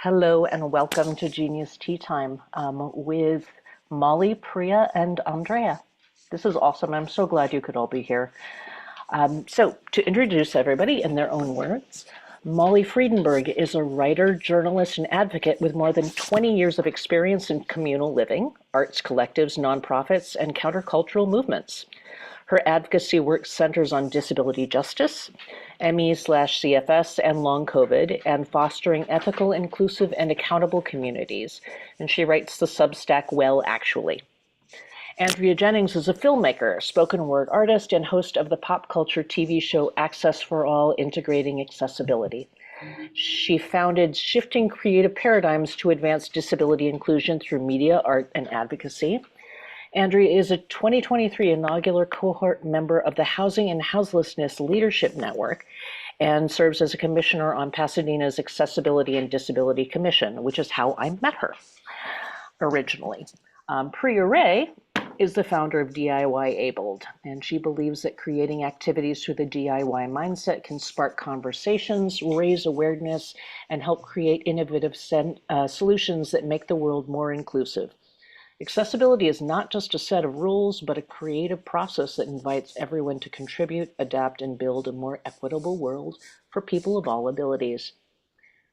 Hello and welcome to Genius Tea Time with Molly, Priya, and Andrea. This is awesome. I'm so glad you could all be here. So, to introduce everybody in their own words, Molly Freedenberg is a writer, journalist, and advocate with more than 20 years of experience in communal living, arts collectives, nonprofits, and countercultural movements. Her advocacy work centers on disability justice, ME/CFS and Long COVID, and fostering ethical, inclusive, and accountable communities. And she writes the Substack Well, actually. Andrea Jennings is a filmmaker, spoken word artist, and host of the pop culture TV show Access for All, integrating accessibility. She founded Shifting Creative Paradigms to advance disability inclusion through media, art, and advocacy. Andrea is a 2023 inaugural cohort member of the Housing and Houselessness Leadership Network and serves as a commissioner on Pasadena's Accessibility and Disability Commission, which is how I met her originally. Priya Ray is the founder of DIY Abled, and she believes that creating activities through the DIY mindset can spark conversations, raise awareness, and help create innovative solutions that make the world more inclusive. Accessibility is not just a set of rules, but a creative process that invites everyone to contribute, adapt, and build a more equitable world for people of all abilities,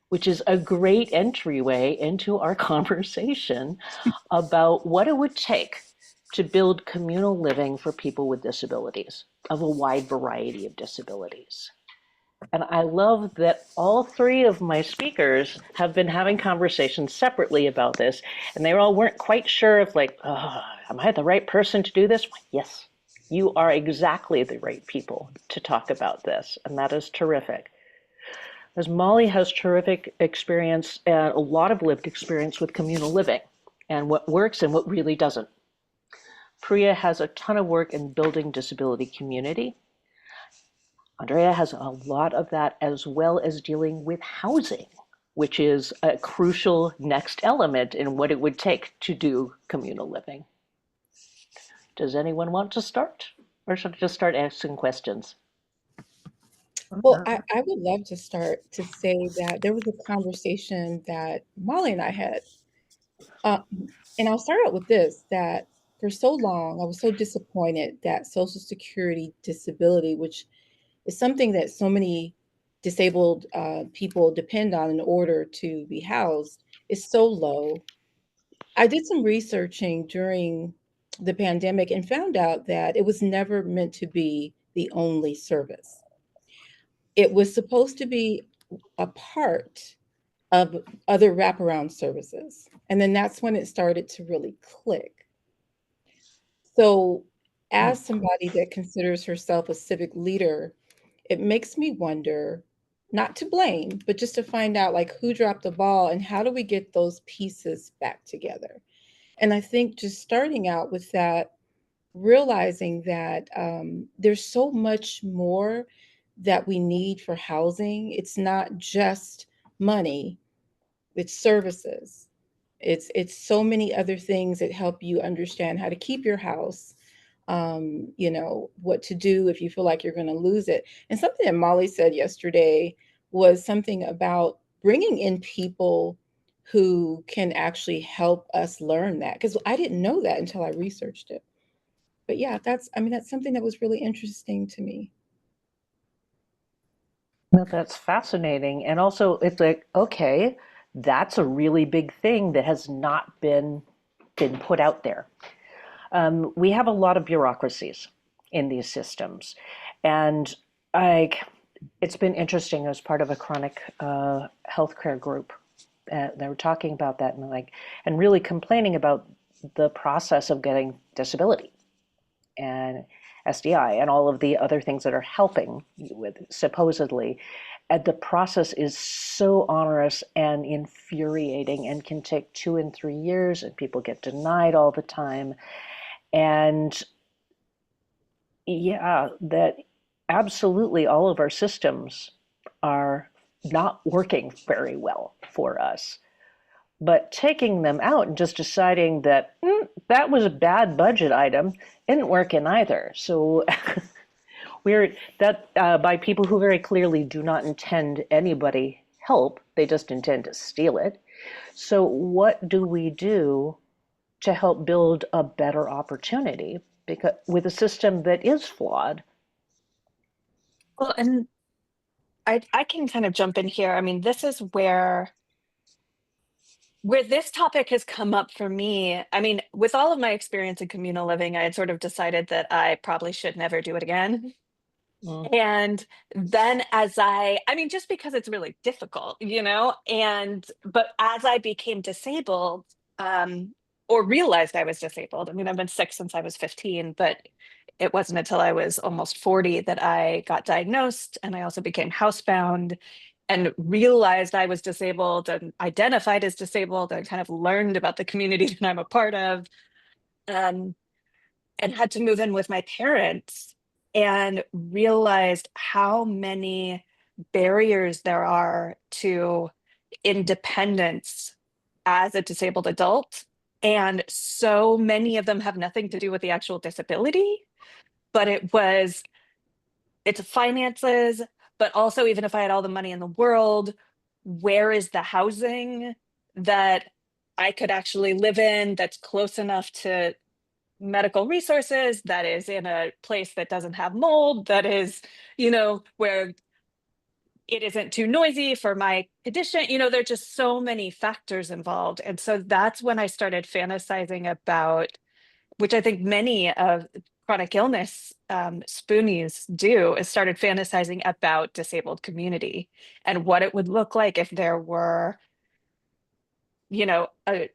which is a great entryway into our conversation about what it would take to build communal living for people with disabilities, of a wide variety of disabilities. And I love that all three of my speakers have been having conversations separately about this, and they all weren't quite sure if am I the right person to do this? Yes, you are exactly the right people to talk about this, and that is terrific. As Molly has terrific experience, a lot of lived experience with communal living, and what works and what really doesn't. Priya has a ton of work in building disability community. Andrea has a lot of that, as well as dealing with housing, which is a crucial next element in what it would take to do communal living. Does anyone want to start? Or should I just start asking questions? Well, I would love to start to say that there was a conversation that Molly and I had. And I'll start out with this, that for so long, I was so disappointed that Social Security disability, which is something that so many disabled people depend on in order to be housed, is so low. I did some researching during the pandemic and found out that it was never meant to be the only service. It was supposed to be a part of other wraparound services. And then that's when it started to really click. So, as somebody that considers herself a civic leader, it makes me wonder, not to blame, but just to find out like who dropped the ball and how do we get those pieces back together. And I think just starting out with that, realizing that there's so much more that we need for housing. It's not just money, it's services. It's so many other things that help you understand how to keep your house, what to do if you feel like you're going to lose it. And something that Molly said yesterday was something about bringing in people who can actually help us learn that, because I didn't know that until I researched it. But yeah, that's something that was really interesting to me. Well, that's fascinating. And also, it's like, okay, that's a really big thing that has not been put out there. We have a lot of bureaucracies in these systems, and it's been interesting as part of a chronic healthcare group. They were talking about that and really complaining about the process of getting disability and SDI and all of the other things that are helping you with supposedly. And the process is so onerous and infuriating and can take 2 and 3 years, and people get denied all the time. And yeah, that absolutely all of our systems are not working very well for us. But taking them out and just deciding that that was a bad budget item isn't working either. So by people who very clearly do not intend anybody help, they just intend to steal it. So, what do we do to help build a better opportunity because with a system that is flawed? Well, and I can kind of jump in here. I mean, this is where this topic has come up for me. I mean, with all of my experience in communal living, I had sort of decided that I probably should never do it again. Mm, And then I mean, just because it's really difficult, but as I became disabled, or realized I was disabled, I mean, I've been sick since I was 15, but it wasn't until I was almost 40 that I got diagnosed, and I also became housebound and realized I was disabled and identified as disabled and kind of learned about the community that I'm a part of. Um, and had to move in with my parents and realized how many barriers there are to independence as a disabled adult. And so many of them have nothing to do with the actual disability, but it's finances, but also, even if I had all the money in the world, where is the housing that I could actually live in that's close enough to medical resources, that is in a place that doesn't have mold, that is, where it isn't too noisy for my condition. There're just so many factors involved. And so that's when I started fantasizing about, which I think many of chronic illness spoonies do, is started fantasizing about disabled community and what it would look like if there were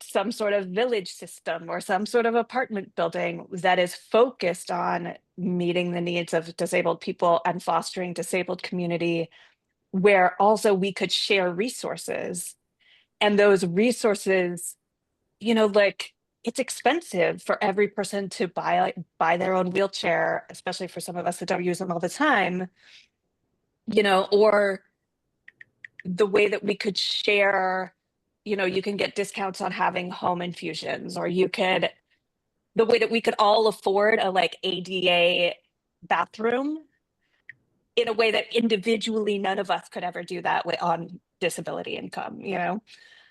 some sort of village system or some sort of apartment building that is focused on meeting the needs of disabled people and fostering disabled community, where also we could share resources. And those resources, like, it's expensive for every person to buy their own wheelchair, especially for some of us that don't use them all the time, or the way that we could share, you can get discounts on having home infusions, or the way that we could all afford a like ADA bathroom in a way that individually none of us could ever do that on disability income.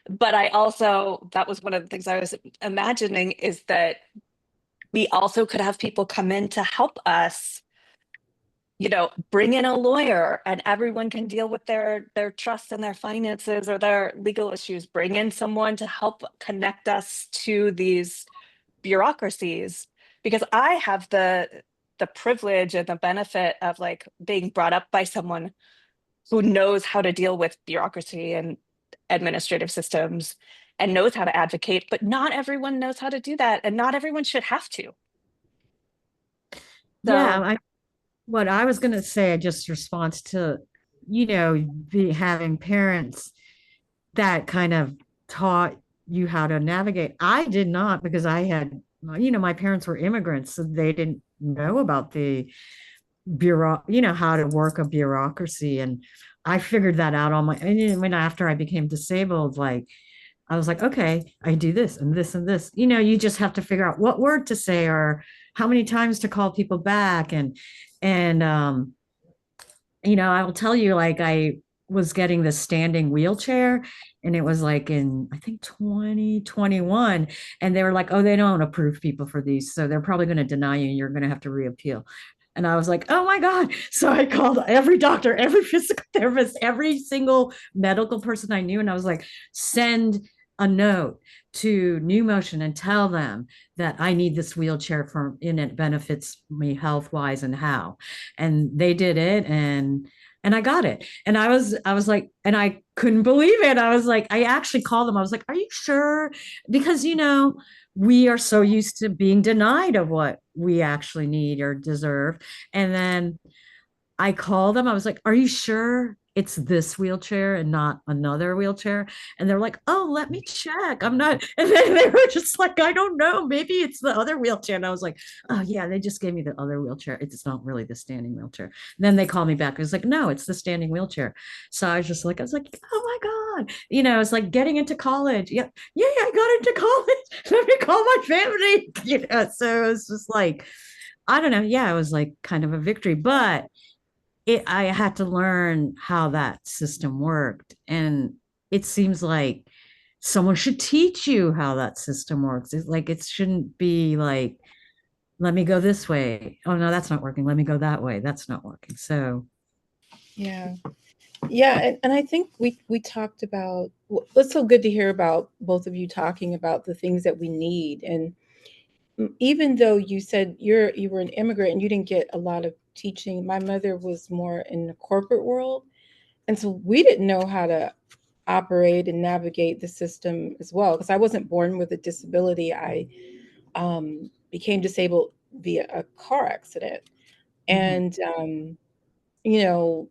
But that was one of the things I was imagining, is that we also could have people come in to help us, bring in a lawyer, and everyone can deal with their trust and their finances or their legal issues. Bring in someone to help connect us to these bureaucracies, because I have the privilege and the benefit of like being brought up by someone who knows how to deal with bureaucracy and administrative systems and knows how to advocate, but not everyone knows how to do that, and not everyone should have to. Yeah, So what I was going to say, just response to, having parents that kind of taught you how to navigate. I did not, because I had, my parents were immigrants, so they didn't know about the how to work a bureaucracy. And I figured that out on my, and then when after I became disabled, like, I was like, okay, I do this and this and this. You just have to figure out what word to say or how many times to call people back. And I will tell you, like, I was getting this standing wheelchair, and it was like in, I think, 2021. And they were like, oh, they don't approve people for these, so they're probably going to deny you and you're going to have to reappeal. And I was like, oh my God. So I called every doctor, every physical therapist, every single medical person I knew. And I was like, send a note to New Motion and tell them that I need this wheelchair and it benefits me health wise and how. And they did it, and I got it. And I was like, and I couldn't believe it. I was like, I actually called them. I was like, are you sure? Because we are so used to being denied of what we actually need or deserve. And then I called them. I was like, are you sure it's this wheelchair and not another wheelchair? And they're like, oh, let me check. I'm not. And then they were just like, I don't know. Maybe it's the other wheelchair. And I was like, oh, yeah, they just gave me the other wheelchair. It's not really the standing wheelchair. And then they called me back. I was like, no, it's the standing wheelchair. So I was like, oh my God. It's like getting into college. Yeah. Yeah, I got into college. Let me call my family. So it was just like, I don't know. Yeah, it was like kind of a victory. But I had to learn how that system worked. And it seems like someone should teach you how that system works. It's like it shouldn't be like, let me go this way. Oh no, that's not working. Let me go that way. That's not working. So Yeah. Yeah, and I think we talked about it's so good to hear about both of you talking about the things that we need. And even though you said you were an immigrant and you didn't get a lot of teaching, my mother was more in the corporate world, and so we didn't know how to operate and navigate the system as well. Because I wasn't born with a disability, I became disabled via a car accident, mhm. and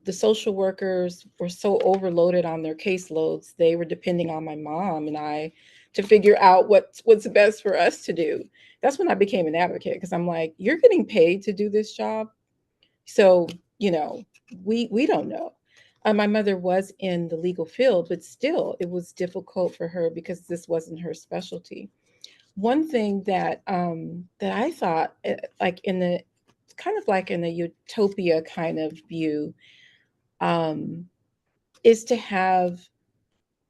the social workers were so overloaded on their caseloads, they were depending on my mom and I to figure out what's best for us to do. That's when I became an advocate because I'm like, you're getting paid to do this job. So, you know, we don't know. My mother was in the legal field, but still it was difficult for her because this wasn't her specialty. One thing that I thought, like in the kind of like in a utopia kind of view, um, is to have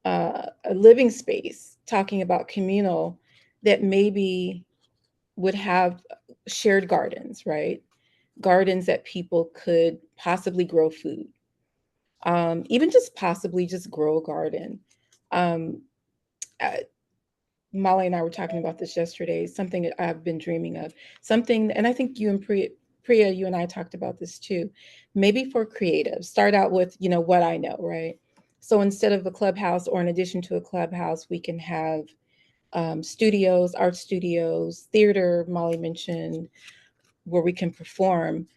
a living space talking about communal that maybe would have shared gardens, right? Gardens that people could possibly grow food, even just possibly just grow a garden. Um, uh, Molly and I were talking about this yesterday, something that I've been dreaming of, something, and I think you and Priya, you and I talked about this too. Maybe for creative, start out with, what I know, right? So instead of a clubhouse or in addition to a clubhouse, we can have studios, art studios, theater, Molly mentioned, where we can perform.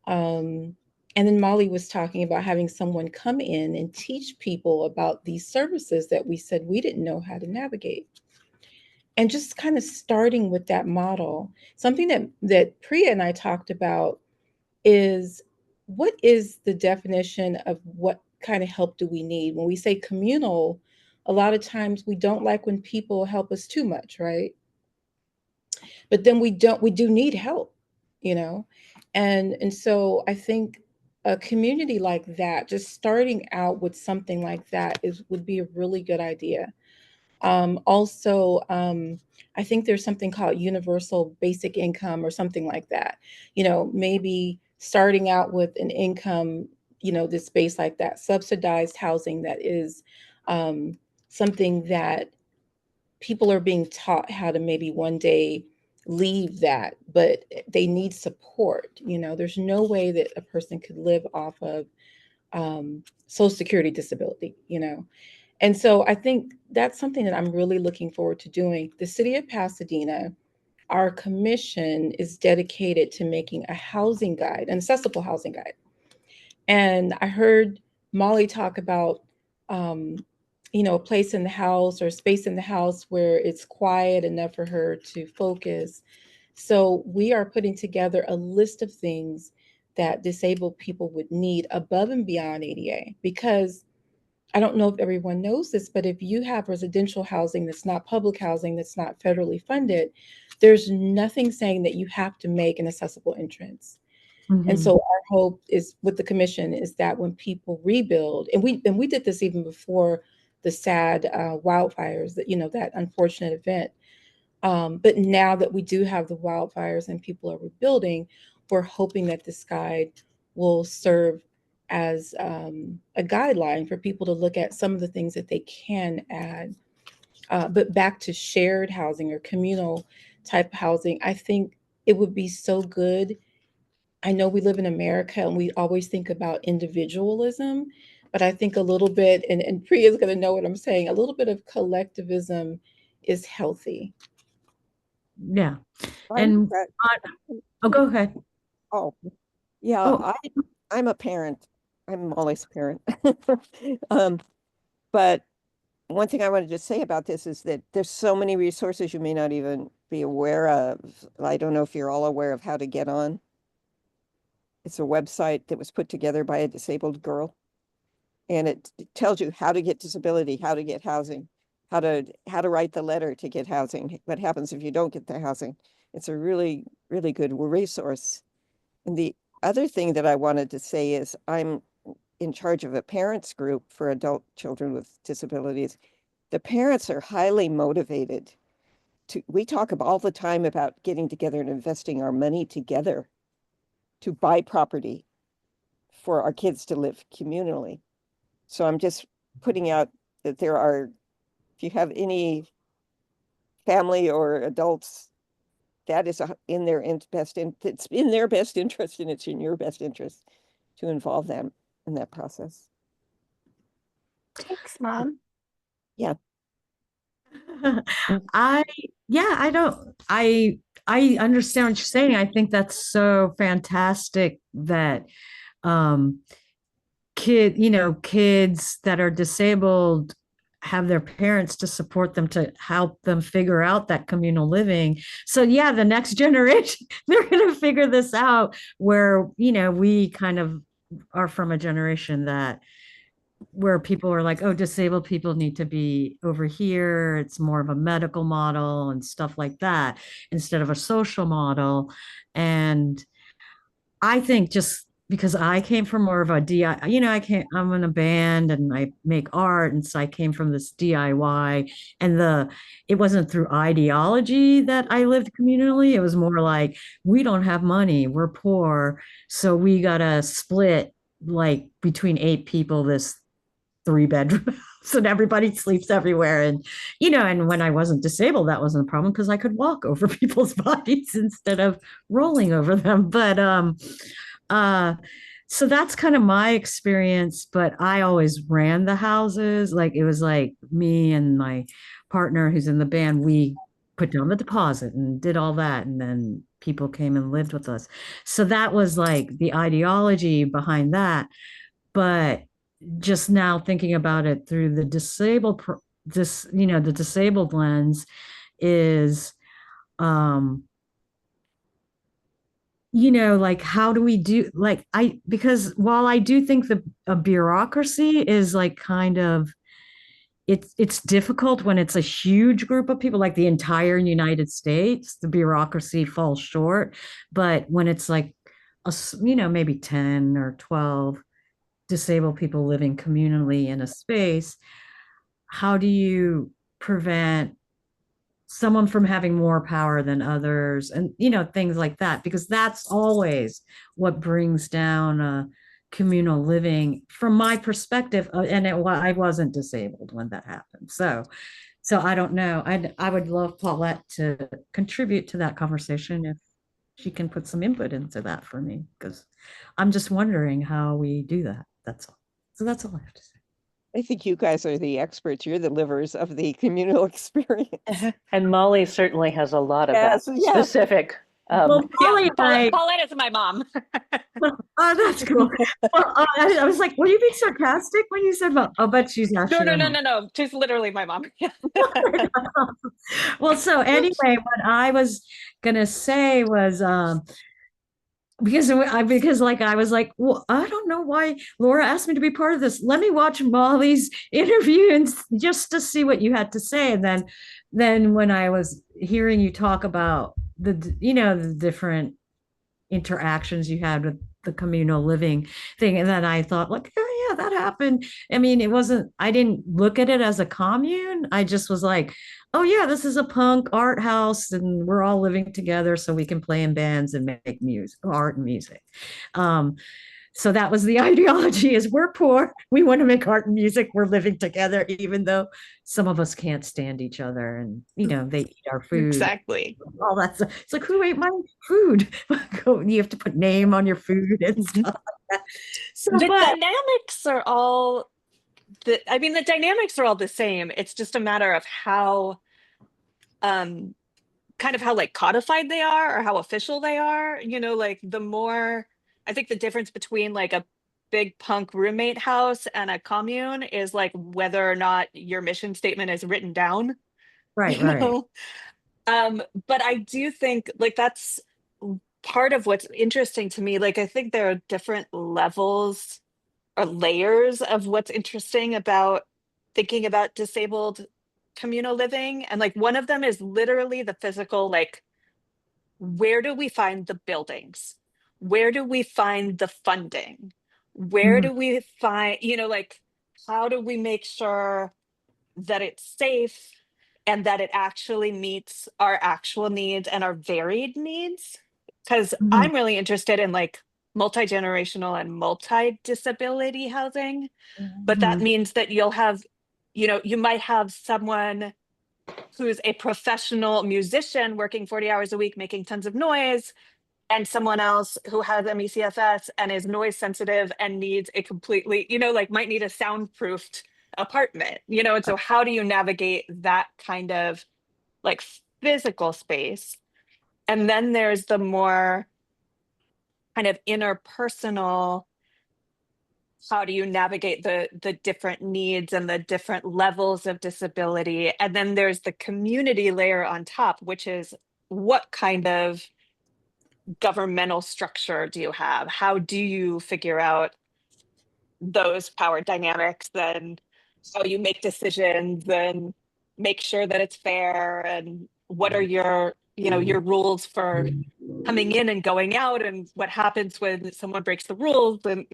Um, and then Molly was talking about having someone come in and teach people about these services that we said we didn't know how to navigate, and just kind of starting with that model. Something that Priya and I talked about is, what is the definition of what kind of help do we need? When we say communal, a lot of times we don't like when people help us too much, right? But then we do need help, you know? And so I think a community like that, just starting out with something like that would be a really good idea. Also, I think there's something called universal basic income or something like that. Maybe starting out with an income, this space like that, subsidized housing that is something that people are being taught how to maybe one day leave that, but they need support. There's no way that a person could live off of Social Security disability, and so I think that's something that I'm really looking forward to doing. The city of Pasadena, our commission is dedicated to making a housing guide, an accessible housing guide. And I heard Molly talk about, um, a place in the house or space in the house where it's quiet enough for her to focus. So we are putting together a list of things that disabled people would need above and beyond ADA, because I don't know if everyone knows this, but if you have residential housing that's not public housing, that's not federally funded, there's nothing saying that you have to make an accessible entrance. And Mhm. so our hope is with the commission is that when people rebuild, and we did this even before the sad wildfires, that unfortunate event. But now that we do have the wildfires and people are rebuilding, we're hoping that this guide will serve as a guideline for people to look at some of the things that they can add. But back to shared housing or communal type housing, I think it would be so good. I know we live in America and we always think about individualism, but I think a little bit, and Priya is going to know what I'm saying, a little bit of collectivism is healthy. Yeah. I think And that, oh, go ahead. oh, yeah, Oh, I'm a parent. I'm Molly's parent. Um, but one thing I wanted to say about this is that there's so many resources you may not even be aware of. I don't know if you're all aware of how to get on. It's a website that was put together by a disabled girl, and it tells you how to get disability, how to get housing, how to write the letter to get housing, what happens if you don't get the housing. It's a really, really good resource. And other thing that I wanted to say is I'm in charge of a parents group for adult children with disabilities. The parents are highly motivated we talk all the time about getting together and investing our money together to buy property for our kids to live communally. So I'm just putting out that if you have any family or adults, that is in their it's in their best interest, and it's in your best interest to involve them in that process. Thanks, Mom. Yeah. I understand what you're saying. I think that's so fantastic that kids that are disabled have their parents to support them, to help them figure out that communal living. So yeah, the next generation, they're going to figure this out, where, we kind of are from a generation where people are like, oh, disabled people need to be over here. It's more of a medical model and stuff like that instead of a social model. And I think just because I came from more of a I'm in a band and I make art. And so I came from this DIY, and it wasn't through ideology that I lived communally. It was more like, we don't have money, we're poor, so we gotta split like between 8 people, this 3-bedroom house, and everybody sleeps everywhere. And when I wasn't disabled, that wasn't a problem because I could walk over people's bodies instead of rolling over them. But so that's kind of my experience. But I always ran the houses. Like, it was like me and my partner who's in the band, we put down the deposit and did all that, and then people came and lived with us. So that was like the ideology behind that. But just now thinking about it through the the disabled lens is, like, how do we do, like, because while I do think a bureaucracy is like kind of, it's difficult when it's a huge group of people, like the entire United States, the bureaucracy falls short. But when it's like maybe 10 or 12 disabled people living communally in a space, how do you prevent someone from having more power than others, and things like that? Because that's always what brings down communal living from my perspective. And I wasn't disabled when that happened, so I don't know. I would love Paulette to contribute to that conversation if she can put some input into that for me, because I'm just wondering how we do that. That's all. So that's all I have to say. I think you guys are the experts. You're the livers of the communal experience. And Molly certainly has a lot of Yes, that yeah. specific. Well, Molly and I, Paulette is my mom. oh, that's cool. Well, I was like, were you being sarcastic when you said, well, I'll bet she's actually. No. She's literally my mom. Well, so anyway, what I was gonna say was, because like I was like, well, I don't know why Laura asked me to be part of this. Let me watch Molly's interview and just to see what you had to say. And then when I was hearing you talk about the different interactions you had with the communal living thing, and then I thought, like, oh yeah, that happened. I mean, I didn't look at it as a commune. I just was like, oh yeah, this is a punk art house and we're all living together so we can play in bands and make music, art and music. So that was the ideology: is we're poor, we want to make art and music, we're living together, even though some of us can't stand each other, and they eat our food. Exactly. All that stuff. It's like, who ate my food? You have to put name on your food and stuff like that. So The dynamics are all the dynamics are all the same. It's just a matter of how kind of how like codified they are or how official they are. Like, the more, I think the difference between like a big punk roommate house and a commune is like whether or not your mission statement is written down. right. But I do think like that's part of what's interesting to me. Like, I think there are different levels or layers of what's interesting about thinking about disabled communal living. And like, one of them is literally the physical, like, where do we find the buildings? where do we find the funding? Where do we find, like, how do we make sure that it's safe and that it actually meets our actual needs and our varied needs? Because Mhm. I'm really interested in like multi-generational and multi-disability housing, but that Mhm. means that you'll have, you might have someone who's a professional musician working 40 hours a week making tons of noise, and someone else who has MECFS and is noise sensitive and needs a completely, like might need a soundproofed apartment, and so how do you navigate that kind of like physical space? And then there's the more kind of interpersonal, how do you navigate the different needs and the different levels of disability? And then there's the community layer on top, which is what kind of governmental structure do you have? How do you figure out those power dynamics, then how you make decisions and make sure that it's fair, and what are your, your rules for coming in and going out, and what happens when someone breaks the rules, and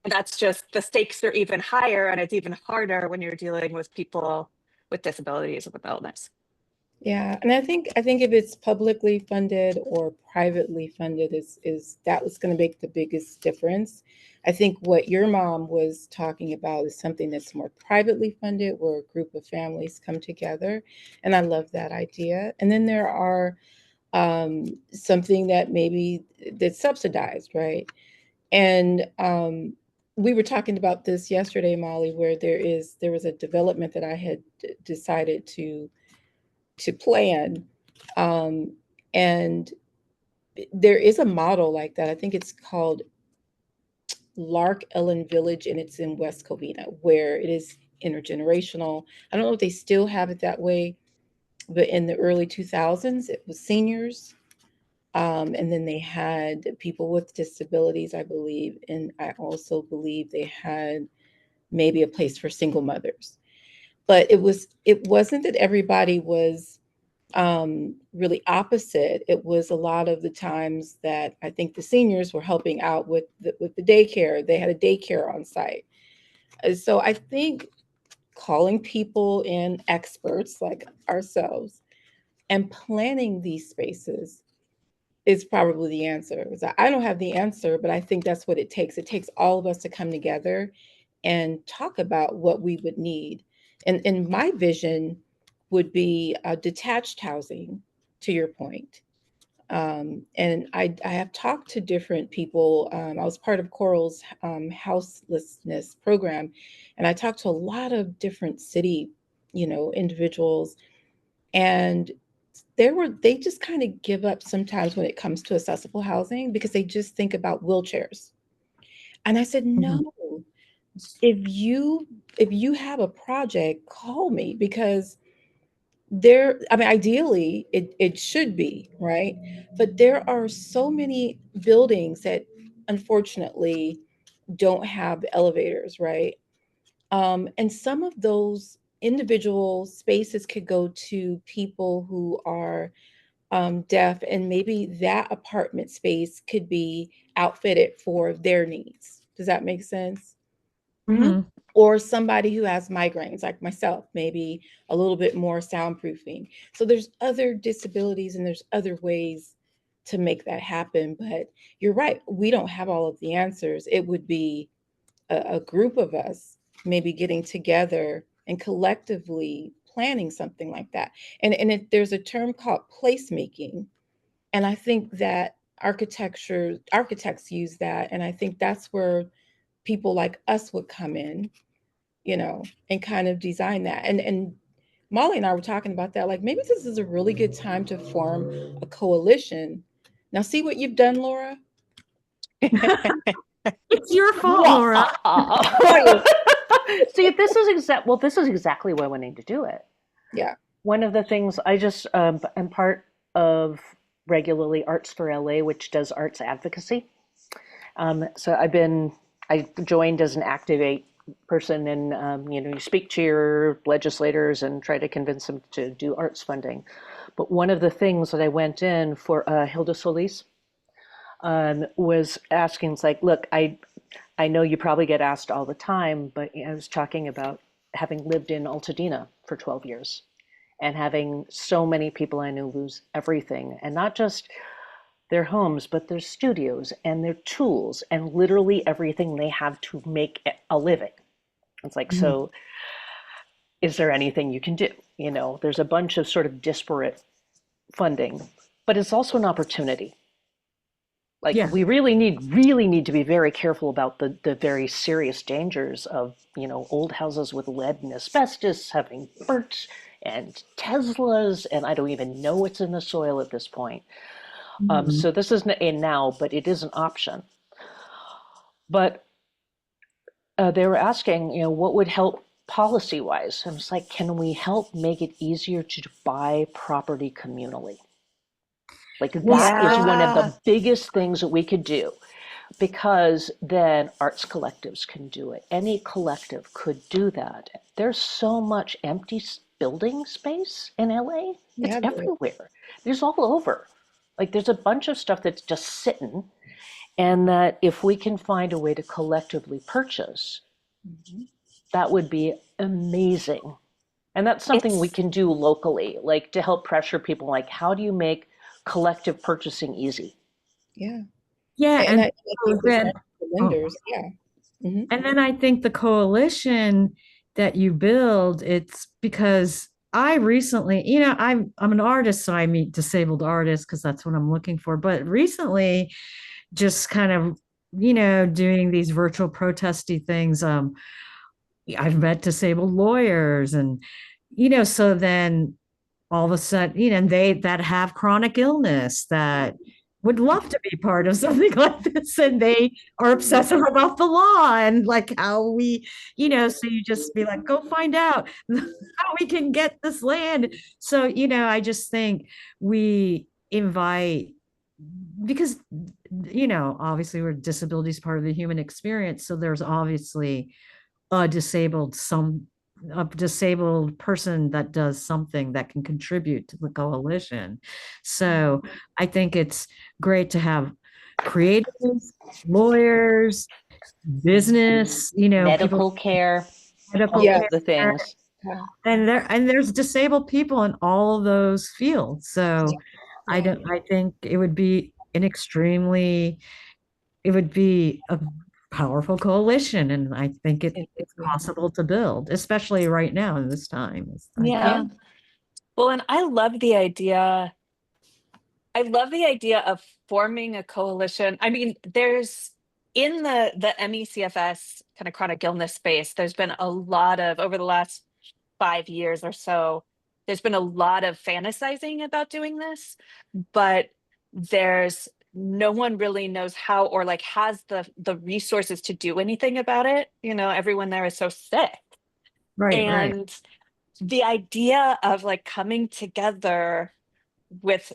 that's just, the stakes are even higher, and it's even harder when you're dealing with people with disabilities and with illness. Yeah, and I think if it's publicly funded or privately funded is that what's going to make the biggest difference. I think what your mom was talking about is something that's more privately funded, where a group of families come together, and I love that idea. And then there are something that maybe that's subsidized, right? And we were talking about this yesterday, Molly, where there was a development that I had decided to plan. Um, and there is a model like that. I think it's called Lark Ellen Village, and it's in West Covina, where it is intergenerational. I don't know if they still have it that way, but in the early 2000s, it was seniors. And then they had people with disabilities, I believe. And I also believe they had maybe a place for single mothers. But it wasn't that everybody was really opposite. It was a lot of the times that I think the seniors were helping out with the daycare. They had a daycare on site. So I think calling people in, experts like ourselves, and planning these spaces is probably the answer. I don't have the answer, but I think that's what it takes. It takes all of us to come together and talk about what we would need. And my vision would be detached housing, to your point. And I have talked to different people. I was part of Coral's houselessness program, and I talked to a lot of different city, individuals, and they just kind of give up sometimes when it comes to accessible housing because they just think about wheelchairs. And I said, Mhm. no, if you have a project, call me, because I mean, ideally it should be, right? But there are so many buildings that unfortunately don't have elevators, right? And some of those individual spaces could go to people who are deaf, and maybe that apartment space could be outfitted for their needs. Does that make sense? Mhm. Mhm. Or somebody who has migraines, like myself, maybe a little bit more soundproofing. So there's other disabilities and there's other ways to make that happen. But you're right, we don't have all of the answers. It would be a group of us maybe getting together and collectively planning something like that. And there's a term called placemaking, and I think that architects use that, and I think that's where people like us would come in, and kind of design that. And Molly and I were talking about that. Like, maybe this is a really good time to form a coalition. Now, see what you've done, Laura? It's your fault, Laura. Wow. See, this is exactly why we need to do it. Yeah. One of the things I just am part of regularly Arts for LA, which does arts advocacy. So I joined as an Activate person, and you speak to your legislators and try to convince them to do arts funding. But one of the things that I went in for Hilda Solis, was asking, it's like, look, I know you probably get asked all the time, but I was talking about having lived in Altadena for 12 years and having so many people I knew lose everything, and not just their homes, but their studios and their tools and literally everything they have to make a living. It's like, Mhm. so is there anything you can do? There's a bunch of sort of disparate funding, but it's also an opportunity. Like, Yeah. we really need to be very careful about the very serious dangers of, old houses with lead and asbestos having burnt, and Teslas, and I don't even know what's in the soil at this point. Mhm. So this isn't a now, but it is an option. But they were asking, what would help policy-wise? I was like, can we help make it easier to buy property communally? Like, that is one of Yeah. the biggest things that we could do, because then arts collectives can do it. Any collective could do that. There's so much empty building space in LA. It's Yeah, there is. everywhere. There's all over. Like, there's a bunch of stuff that's just sitting, and that if we can find a way to collectively purchase, Mhm. that would be amazing. And that's something we It's can do locally, like to help pressure people, like, how do you make collective purchasing easy? Yeah. Yeah, And and I so think with then, that, the oh, lenders, yeah. Mhm. and then I think the coalition that you build, it's because I recently, I'm an artist, so I meet disabled artists because that's what I'm looking for. But recently, just kind of, doing these virtual protesty things, I've met disabled lawyers, and so then all of a sudden, and they that have chronic illness that would love to be part of something like this, and they are obsessive about the law and like how we, so you just be like, go find out how we can get this land. So, I just think we invite, because obviously we're disabilities part of the human experience, so there's obviously a disabled person that does something that can contribute to the coalition. So I think it's great to have creatives, lawyers, business, people, Medical care, medical all Yeah. of the care, things. Yeah. and there's disabled people in all of those fields. So Yeah. I think it would be a powerful coalition, and I think It it's would. possible to build, especially right now in this time. Yeah. Yeah. Well, and I love the idea of forming a coalition. I mean, there's in the MECFS kind of chronic illness space, there's been a lot of, over the last 5 years or so, there's been a lot of fantasizing about doing this, but there's no one really knows how, or like has the resources to do anything about it. Everyone there is so sick. Right. And the idea of like coming together with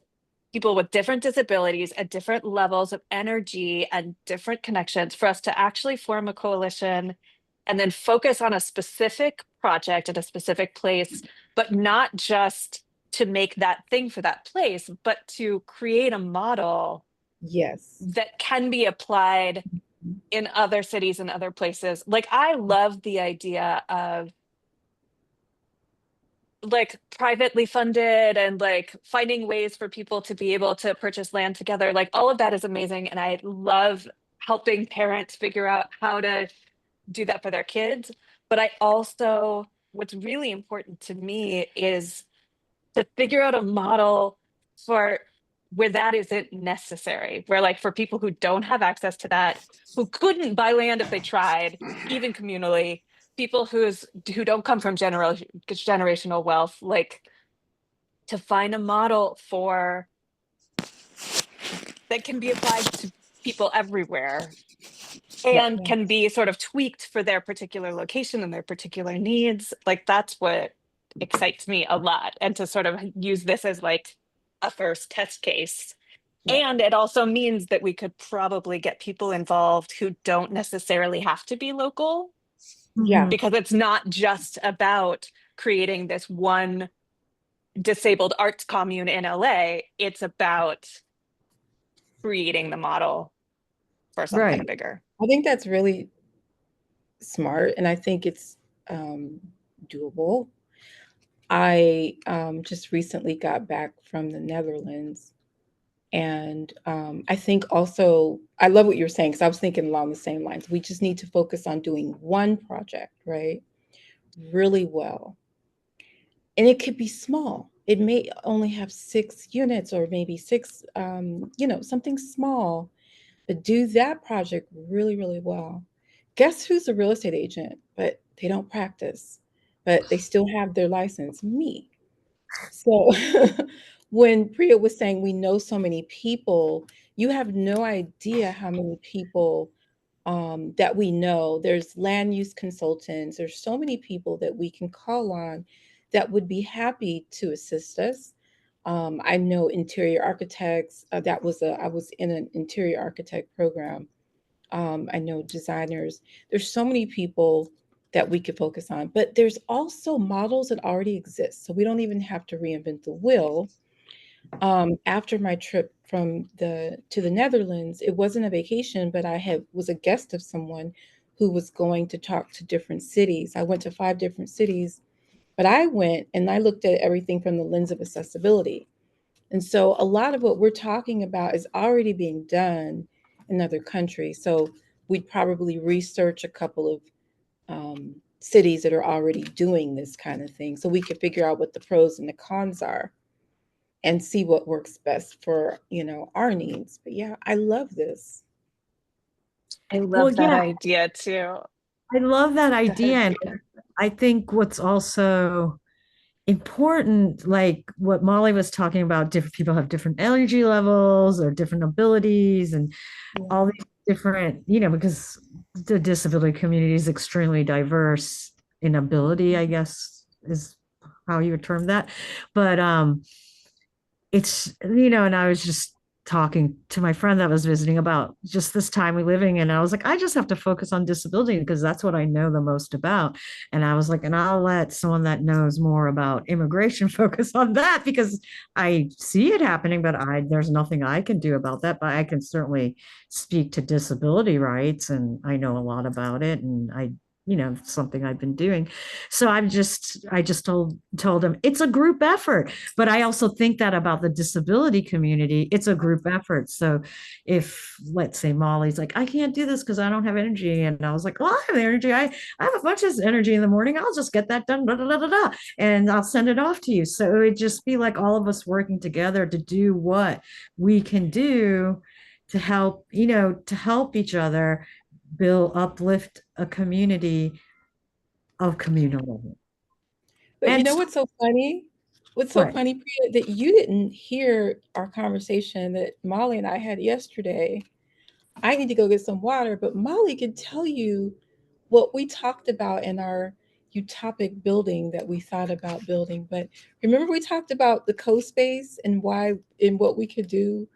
people with different disabilities at different levels of energy and different connections for us to actually form a coalition and then focus on a specific project at a specific place, but not just to make that thing for that place, but to create a model Yes. that can be applied in other cities and other places. Like, I love the idea of like privately funded and like finding ways for people to be able to purchase land together. Like, all of that is amazing, and I love helping parents figure out how to do that for their kids. But I also, what's really important to me is to figure out a model for where that isn't necessary, where like for people who don't have access to that, who couldn't buy land if they tried, even communally, people who don't come from generational wealth, like to find a model for that can be applied to people everywhere Yeah. and can be sort of tweaked for their particular location and their particular needs. Like, that's what excites me a lot. And to sort of use this as like a first test case. Yeah. And it also means that we could probably get people involved who don't necessarily have to be local, Yeah. because it's not just about creating this one disabled arts commune in LA. It's about creating the model for something Right. bigger. I think that's really smart, and I think it's doable. I just recently got back from the Netherlands, and I think also I love what you're saying, because I was thinking along the same lines. We just need to focus on doing one project, right, really well, and it could be small. It may only have 6 units, or maybe six, something small, but do that project really, really well. Guess who's a real estate agent, but they don't practice, but they still have their license? Me. So when Priya was saying we know so many people, you have no idea how many people that we know. There's land use consultants. There's so many people that we can call on that would be happy to assist us. I know interior architects. I was in an interior architect program. I know designers. There's so many people that we could focus on, but there's also models that already exist. So we don't even have to reinvent the wheel. After my trip to the Netherlands, it wasn't a vacation, but was a guest of someone who was going to talk to different cities. I went to 5 different cities, but I went and I looked at everything from the lens of accessibility. And so a lot of what we're talking about is already being done in other countries. So we'd probably research a couple of cities that are already doing this kind of thing, so we could figure out what the pros and the cons are and see what works best for, our needs. But yeah, I love this. I Well, love that yeah, idea too. I love that Go idea. ahead, And Priya. I think what's also important, like what Molly was talking about, different people have different energy levels or different abilities and Yeah. all these different, because the disability community is extremely diverse in ability, I guess is how you would term that. But it's, and I was just talking to my friend that was visiting about just this time we living, and I was like, I just have to focus on disability because that's what I know the most about. And I was like, and I'll let someone that knows more about immigration focus on that because I see it happening, but there's nothing I can do about that. But I can certainly speak to disability rights, and I know a lot about it, and something I've been doing. So I just told him it's a group effort. But I also think that about the disability community, it's a group effort. So if, let's say, Molly's like, I can't do this because I don't have energy. And I was like, well, I have energy. I have a bunch of energy in the morning. I'll just get that done, blah, blah, blah, blah, blah, and I'll send it off to you. So it would just be like all of us working together to do what we can do to help each other uplift a community of communal living. But you And know what's so funny? What's so what? funny, Priya, that you didn't hear our conversation that Molly and I had yesterday. I need to go get some water, but Molly can tell you what we talked about in our utopic building that we thought about building. But remember, we talked about the co-space and why and what we could do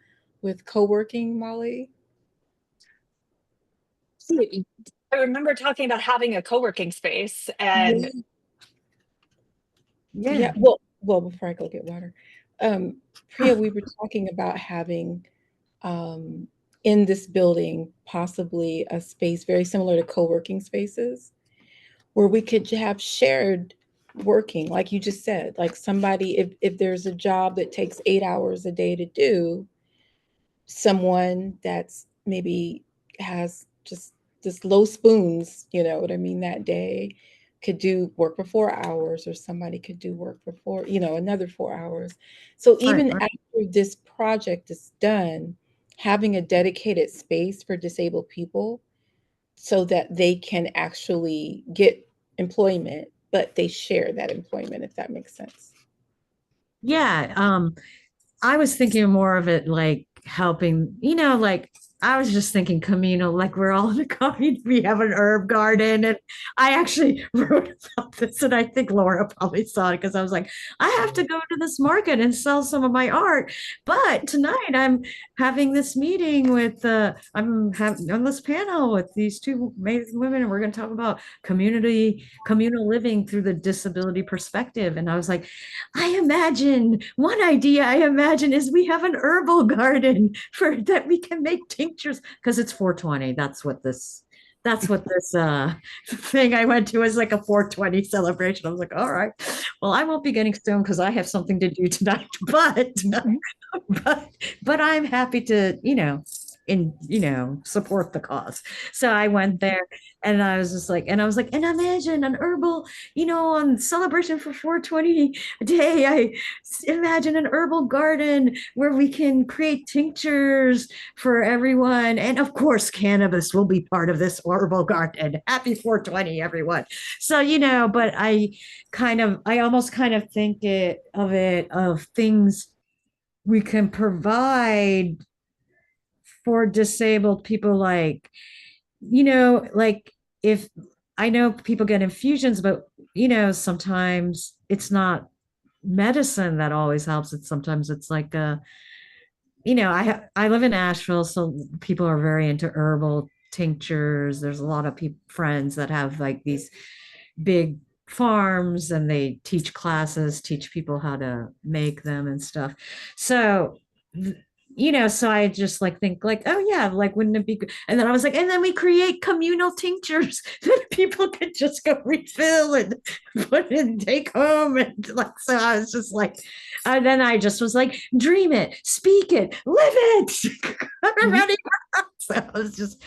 with co-working, Molly? I remember talking about having a co-working space and Yeah. Yeah. Yeah. Well, before I go get water, Priya, we were talking about having um, in this building possibly a space very similar to co-working spaces where we could have shared working, like you just said, like somebody, if there's a job that takes 8 hours a day to do, someone that's maybe has just low spoons, you know what I mean, that day could do work for 4 hours, or somebody could do work for another 4 hours. So Right, even right. after this project is done, having a dedicated space for disabled people so that they can actually get employment, but they share that employment, if that makes sense. Yeah. I was thinking more of it like helping, like I was just thinking communal, like we're all in a commune. We have an herb garden. And I actually wrote about this, and I think Laura probably saw it because I was like, I have to go to this market and sell some of my art. But tonight I'm having this meeting with, I'm having on this panel with these two amazing women, and we're going to talk about communal living through the disability perspective. And I was like, one idea I imagine is we have an herbal garden for that we can make tinctures because it's 420. That's what this thing I went to is like a 420 celebration. I was like, all right, well, I won't be getting stoned because I have something to do tonight, but but I'm happy to, support the cause. So I went there and I was just like, and imagine an herbal, on celebration for 420 day, I imagine an herbal garden where we can create tinctures for everyone. And of course, cannabis will be part of this herbal garden. Happy 420, everyone. So, but I almost kind of think of things we can provide for disabled people, like, like if I know people get infusions, but sometimes it's not medicine that always helps. Sometimes it's like I live in Asheville, so people are very into herbal tinctures. There's a lot of friends that have like these big farms, and they teach classes, teach people how to make them and stuff. So so I just like think like, oh yeah, like wouldn't it be good? And then I was like, and then we create communal tinctures that people could just go refill and put and take home. And like, so I was just like, and then I just was like, dream it, speak it, live it. Everybody. So I was just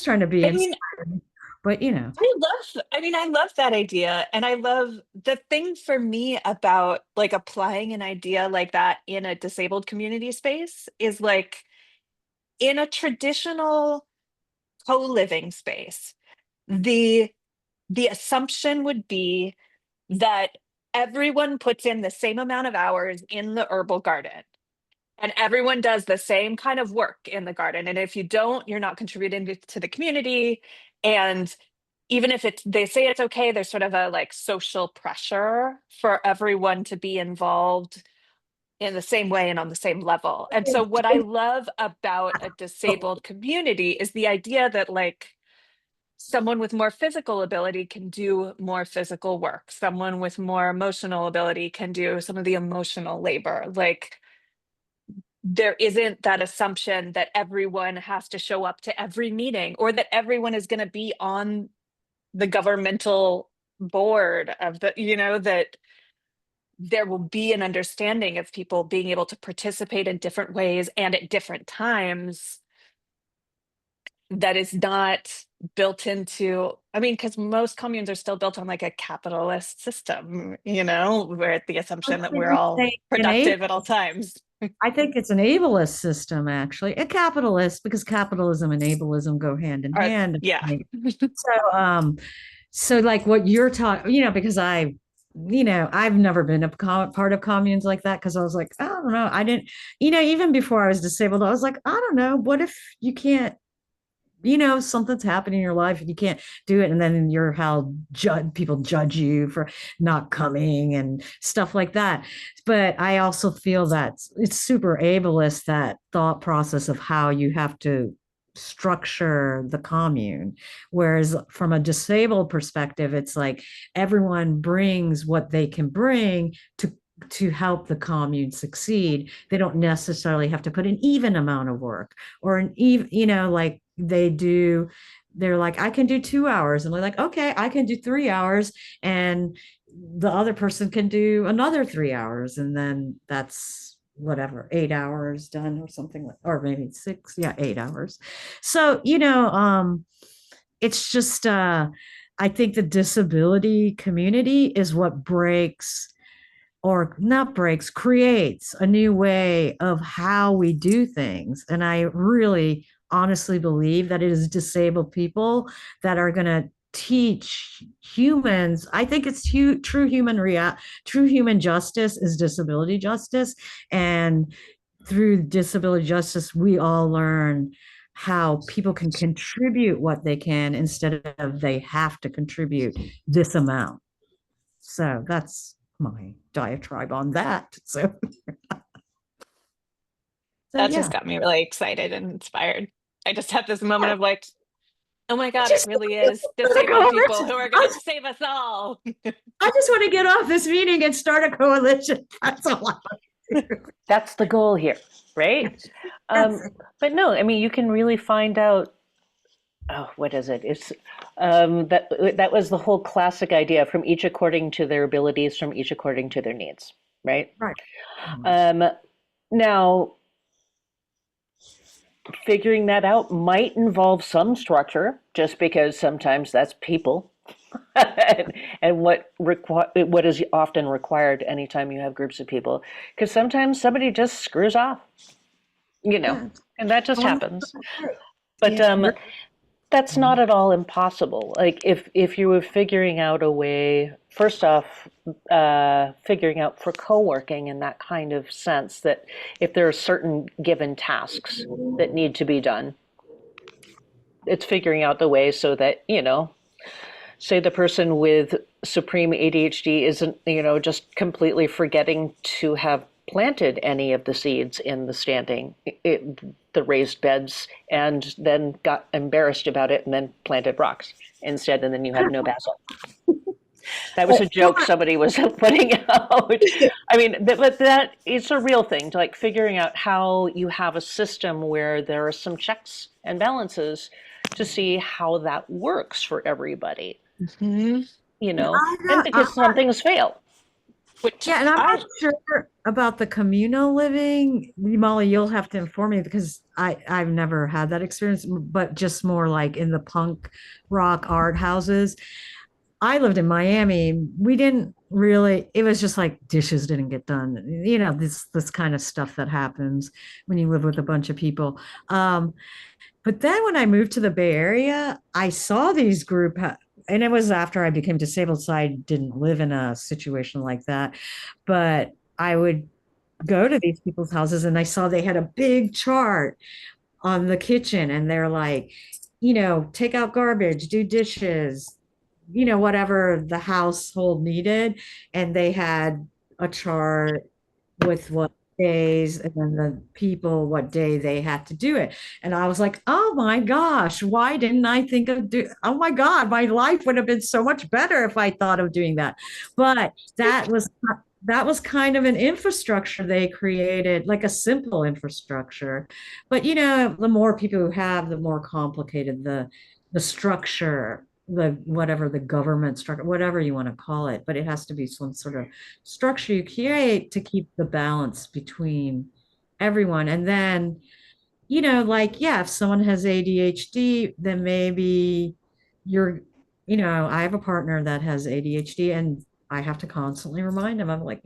trying to be inspired. But I love that idea. And I love the thing for me about like applying an idea like that in a disabled community space is like in a traditional co-living space, the assumption would be that everyone puts in the same amount of hours in the herbal garden. And everyone does the same kind of work in the garden. And if you don't, you're not contributing to the community. And even if they say it's okay, there's sort of a like social pressure for everyone to be involved in the same way and on the same level. And so what I love about a disabled community is the idea that like someone with more physical ability can do more physical work. Someone with more emotional ability can do some of the emotional labor. Like there isn't that assumption that everyone has to show up to every meeting or that everyone is going to be on the governmental board of the, that there will be an understanding of people being able to participate in different ways and at different times that is not built into, because most communes are still built on like a capitalist system, where the assumption that we're all productive at all times. I think it's an ableist system, actually, a capitalist, because capitalism and ableism go hand in hand. Yeah. So like what you're talking, because I've never been a part of communes like that, because I was like, I don't know. I didn't, even before I was disabled, I was like, I don't know. What if you can't, something's happening in your life and you can't do it. And then people judge you for not coming and stuff like that. But I also feel that it's super ableist, that thought process of how you have to structure the commune. Whereas from a disabled perspective, it's like everyone brings what they can bring to help the commune succeed. They don't necessarily have to put an even amount of work or an even, like they're like, I can do 2 hours. And they're like, okay, I can do 3 hours. And the other person can do another 3 hours. And then that's whatever, 8 hours done or something like, or maybe 6. Yeah, 8 hours. So, it's just, I think the disability community is what creates a new way of how we do things. And I really honestly believe that it is disabled people that are going to teach humans. I think it's true human justice is disability justice. And through disability justice, we all learn how people can contribute what they can instead of they have to contribute this amount. So that's my diatribe on that. So, That yeah. just got me really excited and inspired. I just had this moment of like, oh my God, it Just really is start a disabled people who coalition. are going to save us all. I just want to get off this meeting and start a coalition. That's all I want to do. That's the goal here, right? But no, I mean, you can really find out. Oh, what is it? It's that was the whole classic idea: from each according to their abilities, from each according to their needs, right? Right. Now, figuring that out might involve some structure, just because sometimes that's people, and what is often required anytime you have groups of people, because sometimes somebody just screws off, Yeah. and that just happens. But Yeah. that's not at all impossible. Like if you were figuring out a way, first off, figuring out for co-working in that kind of sense, that if there are certain given tasks that need to be done, it's figuring out the way so that, say the person with supreme ADHD isn't, just completely forgetting to have planted any of the seeds in the raised beds, and then got embarrassed about it and then planted rocks instead, and then you have no basil. That was a joke somebody was putting out. I mean, but that it's a real thing, like figuring out how you have a system where there are some checks and balances to see how that works for everybody. Mhm. And because some things fail. Which Yeah, and I'm not sure about the communal living. Molly, you'll have to inform me because I've never had that experience, but just more like in the punk rock art houses. I lived in Miami. We didn't really, it was just like dishes didn't get done. This kind of stuff that happens when you live with a bunch of people. But then when I moved to the Bay Area, I saw these and it was after I became disabled, so I didn't live in a situation like that. But I would go to these people's houses and I saw they had a big chart on the kitchen, and they're like, take out garbage, do dishes, whatever the household needed. And they had a chart with what days and then the people what day they had to do it. And I was like, oh my gosh, why didn't I think of oh my God, my life would have been so much better if I thought of doing that. But that was kind of an infrastructure they created, like a simple infrastructure. But the more people who have, the more complicated the structure, the whatever the government structure, whatever you want to call it, but it has to be some sort of structure you create to keep the balance between everyone. And then, like, yeah, if someone has ADHD, then maybe you're, I have a partner that has ADHD, and I have to constantly remind him. I'm like,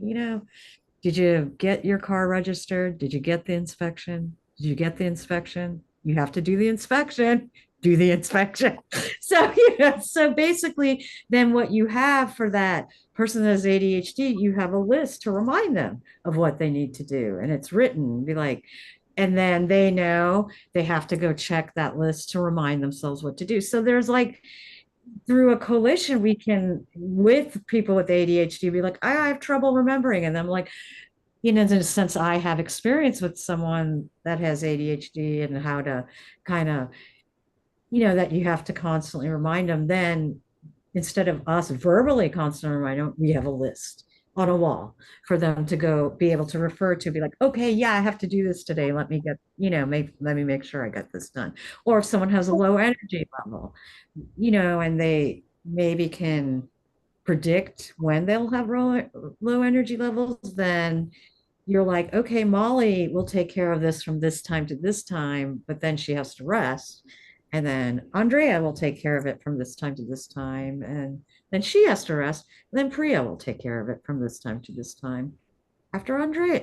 did you get your car registered? Did you get the inspection? Did you get the inspection? You have to do the inspection. Do the inspection. So, so basically, then what you have for that person that has ADHD, you have a list to remind them of what they need to do. And it's written, be like, and then they know they have to go check that list to remind themselves what to do. So there's like, through a coalition, we can, with people with ADHD, be like, I have trouble remembering. And I'm like, in a sense, I have experience with someone that has ADHD and how to kind of, that you have to constantly remind them. Then instead of us verbally constantly reminding them, we have a list on a wall for them to go be able to refer to, be like, okay, yeah, I have to do this today. Let me get, let me make sure I get this done. Or if someone has a low energy level, and they maybe can predict when they'll have low energy levels, then you're like, okay, Molly will take care of this from this time to this time, but then she has to rest. And then Andrea will take care of it from this time to this time. And then she has to rest. And then Priya will take care of it from this time to this time after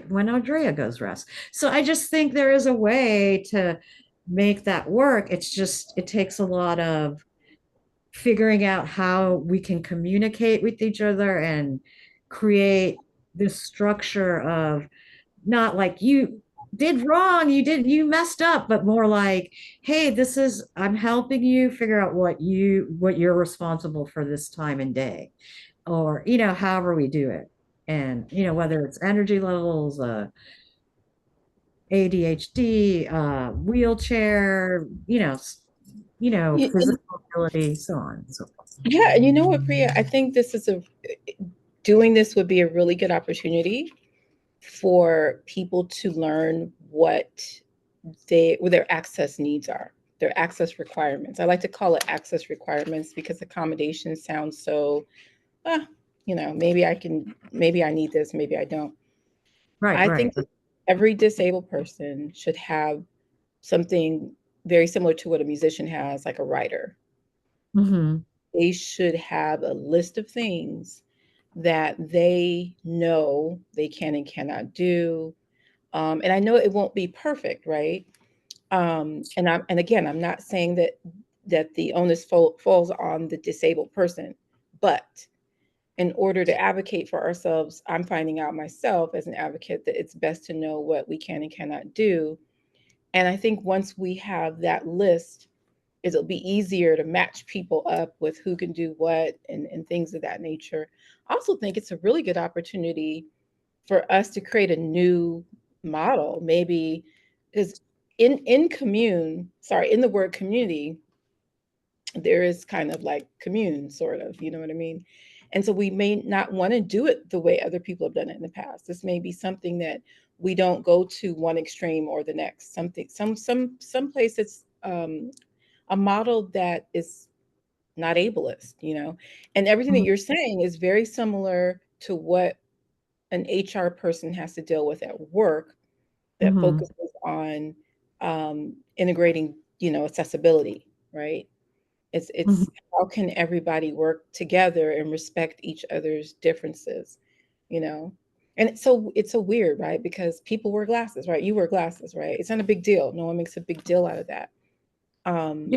when Andrea goes rest. So I just think there is a way to make that work. It's just, it takes a lot of figuring out how we can communicate with each other and create this structure of not like did wrong, you messed up, but more like, hey, I'm helping you figure out what you're responsible for this time and day, or however we do it. And whether it's energy levels, ADHD, wheelchair, And physical ability, so on and so forth. yeah, and you know what, Priya? I think doing this would be a really good opportunity for people to learn what their access needs are, their access requirements. I like to call it access requirements because accommodation sounds so, ah, maybe I need this, maybe I don't. Right, I right. think that every disabled person should have something very similar to what a musician has, like a writer. Mm-hmm. They should have a list of things that they know they can and cannot do. And I know it won't be perfect, right? And again, I'm not saying that the onus falls on the disabled person, but in order to advocate for ourselves, I'm finding out myself as an advocate that it's best to know what we can and cannot do. And I think once we have that list, it'll be easier to match people up with who can do what and things of that nature. I also think it's a really good opportunity for us to create a new model, maybe because in the word community, there is kind of like commune, sort of, you know what I mean? And so we may not want to do it the way other people have done it in the past. This may be something that we don't go to one extreme or the next. Some place it's a model that is not ableist, and everything that you're saying is very similar to what an HR person has to deal with at work that Mm-hmm. focuses on integrating, accessibility, right? It's how can everybody work together and respect each other's differences, you know? And it's so weird, right? Because people wear glasses, right? You wear glasses, right? It's not a big deal. No one makes a big deal out of that. Yeah. Um,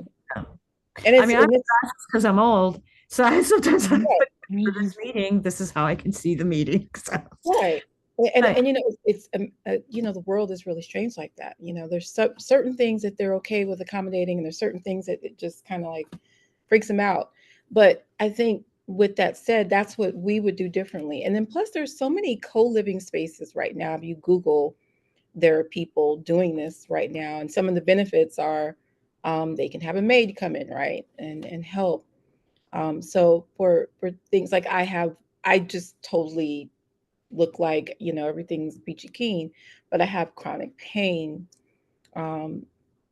and I it's mean, I'm and it's because I'm old, so sometimes I right. put for this meeting. This is how I can see the meeting. So, Right. And, but and the world is really strange like that. There's certain things that they're okay with accommodating, and there's certain things that it just kind of like freaks them out. But I think with that said, that's what we would do differently. And then plus, there's so many co-living spaces right now. If you Google, there are people doing this right now, and some of the benefits are they can have a maid come in, right, and help. So for things like I just totally look like, everything's peachy keen, but I have chronic pain. Um,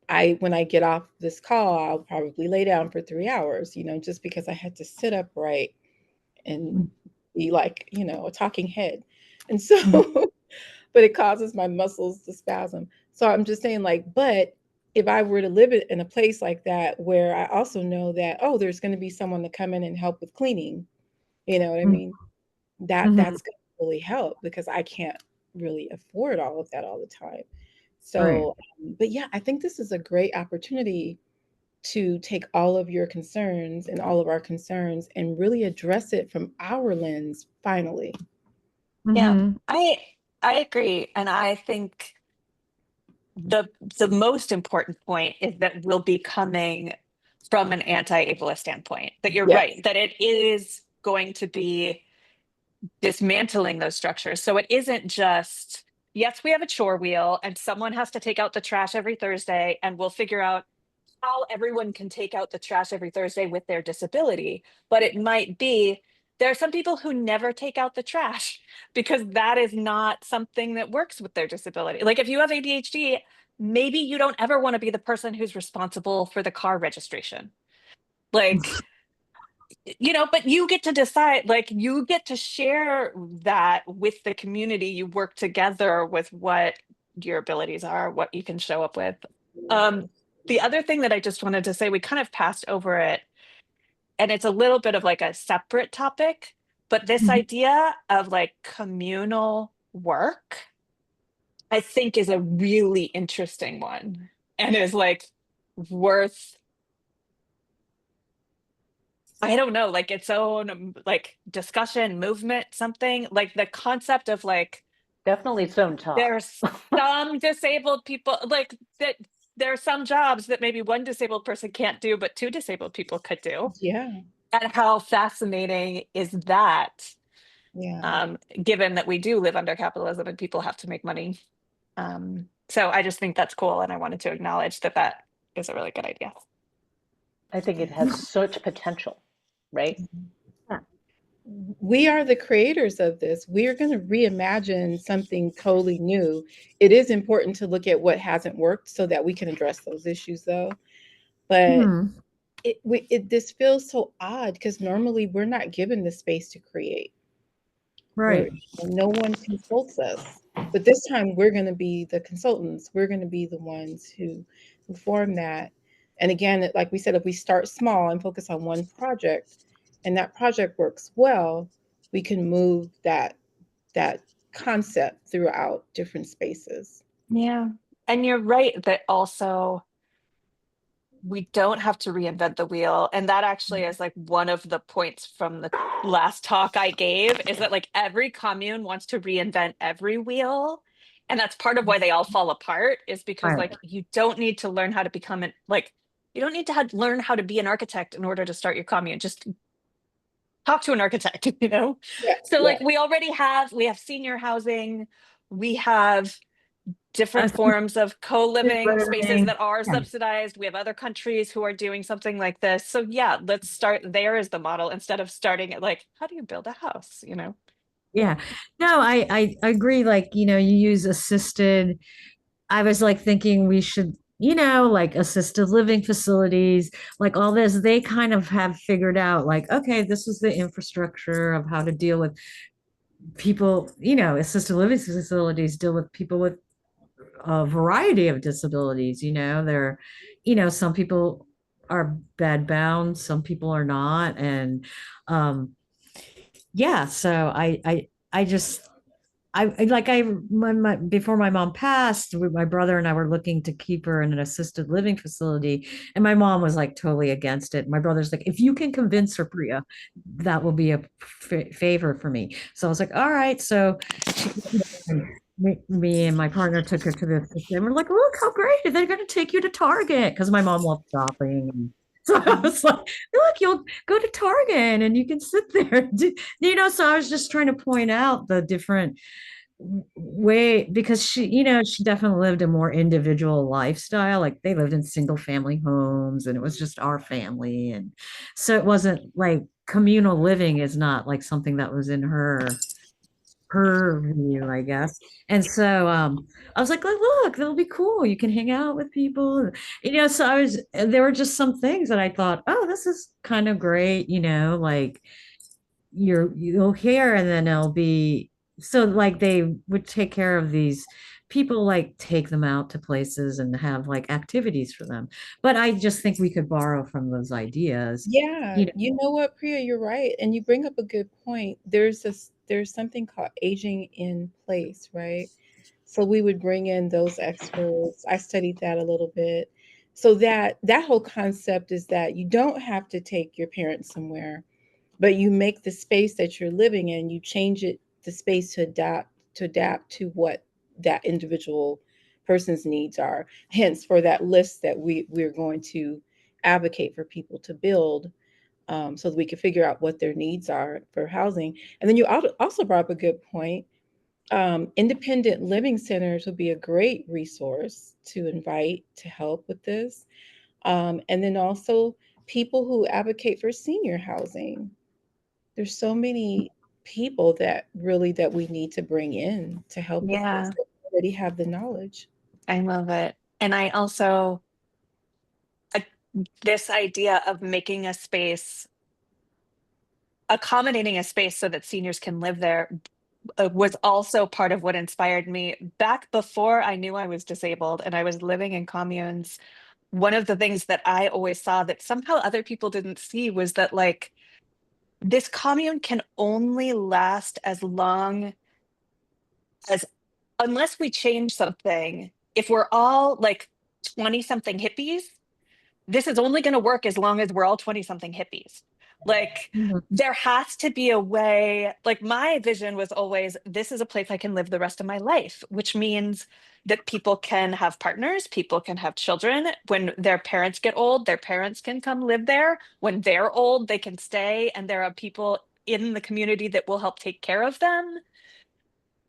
when I get off this call, I'll probably lay down for 3 hours, just because I had to sit upright and be like, a talking head. And so, but it causes my muscles to spasm. So I'm just saying, like, but if I were to live in a place like that, where I also know that, oh, there's going to be someone to come in and help with cleaning, you know what I mean? Mhm. That's going to really help because I can't really afford all of that all the time. Right. So, but yeah, I think this is a great opportunity to take all of your concerns and all of our concerns and really address it from our lens finally. Yeah, Mhm. I agree, and I think the the most important point is that we'll be coming from an anti-ableist standpoint. That you're Yes. right, that it is going to be dismantling those structures. So it isn't just, yes, we have a chore wheel and someone has to take out the trash every Thursday, and we'll figure out how everyone can take out the trash every Thursday with their disability. But it might be there are some people who never take out the trash because that is not something that works with their disability. Like if you have ADHD, maybe you don't ever want to be the person who's responsible for the car registration. Like, but you get to decide, like, you get to share that with the community. You work together with what your abilities are, what you can show up with. Um, the other thing that I just wanted to say, we kind of passed over it, and it's a little bit of like a separate topic, but this Mhm. idea of like communal work, I think is a really interesting one and is like worth, I don't know, like its own like discussion, movement, something like the concept of like Definitely sewn top. There's some disabled people like that. There are some jobs that maybe one disabled person can't do, but two disabled people could do. Yeah. And how fascinating is that? Yeah. Given that we do live under capitalism and people have to make money. So I just think that's cool, and I wanted to acknowledge that that is a really good idea. I think it has such potential, right? We are the creators of this. We are going to reimagine something totally new. It is important to look at what hasn't worked so that we can address those issues, though. But this feels so odd because normally we're not given the space to create. Right. No one consults us. But this time we're going to be the consultants. We're going to be the ones who form that. And again, like we said, if we start small and focus on one project and that project works well, we can move that concept throughout different spaces. Yeah. And you're right that also we don't have to reinvent the wheel. And that actually is like one of the points from the last talk I gave, is that like every commune wants to reinvent every wheel. And that's part of why they all fall apart, is because like you don't need to learn how to become you don't need to learn how to be an architect in order to start your commune. Just talk to an architect, you know? Yeah, So like we have senior housing, we have different forms of co-living spaces that are subsidized. We have other countries who are doing something like this. So yeah, let's start there as the model instead of starting at like, how do you build a house, you know? Yeah. No, I agree. Like, you use assisted. I was like thinking we should, like assisted living facilities, like all this, they kind of have figured out like, okay, this is the infrastructure of how to deal with people, assisted living facilities deal with people with a variety of disabilities, they're, some people are bed bound, some people are not. And yeah, so I just before my mom passed, my brother and I were looking to keep her in an assisted living facility, and my mom was like totally against it. My brother's like, if you can convince her, Priya, that will be a favor for me. So I was like, all right. So me and my partner took her to the facility, and we're like, look how great, they're going to take you to Target, because my mom loves shopping. And so I was like, look, you'll go to Target and you can sit there. So I was just trying to point out the different way, because she definitely lived a more individual lifestyle. Like they lived in single family homes and it was just our family. And so it wasn't like communal living is not like something that was in her view, I guess. And so I was like, look, that'll be cool. You can hang out with people. So there were just some things that I thought, oh, this is kind of great, like you'll hear, and then it'll be so like they would take care of these people, like take them out to places and have like activities for them. But I just think we could borrow from those ideas. Yeah, you know what, Priya, you're right. And you bring up a good point. There's something called aging in place, right? So we would bring in those experts. I studied that a little bit. So that whole concept is that you don't have to take your parents somewhere, but you make the space that you're living in, you change the space to adapt to what that individual person's needs are. Hence, for that list that we're going to advocate for people to build, so that we can figure out what their needs are for housing. And then you also brought up a good point. Independent living centers would be a great resource to invite to help with this. And then also people who advocate for senior housing. There's so many people that we need to bring in to help with this, that already have the knowledge. I love it. And I also, this idea of making a space, accommodating a space so that seniors can live there, was also part of what inspired me back before I knew I was disabled and I was living in communes. One of the things that I always saw that somehow other people didn't see was that like this commune can only last as long as, unless we change something, if we're all like 20 something hippies, this is only going to work as long as we're all 20 something hippies. Like, Mhm. there has to be a way, like, my vision was always, this is a place I can live the rest of my life, which means that people can have partners, people can have children. When their parents get old, their parents can come live there. When they're old, they can stay, and there are people in the community that will help take care of them.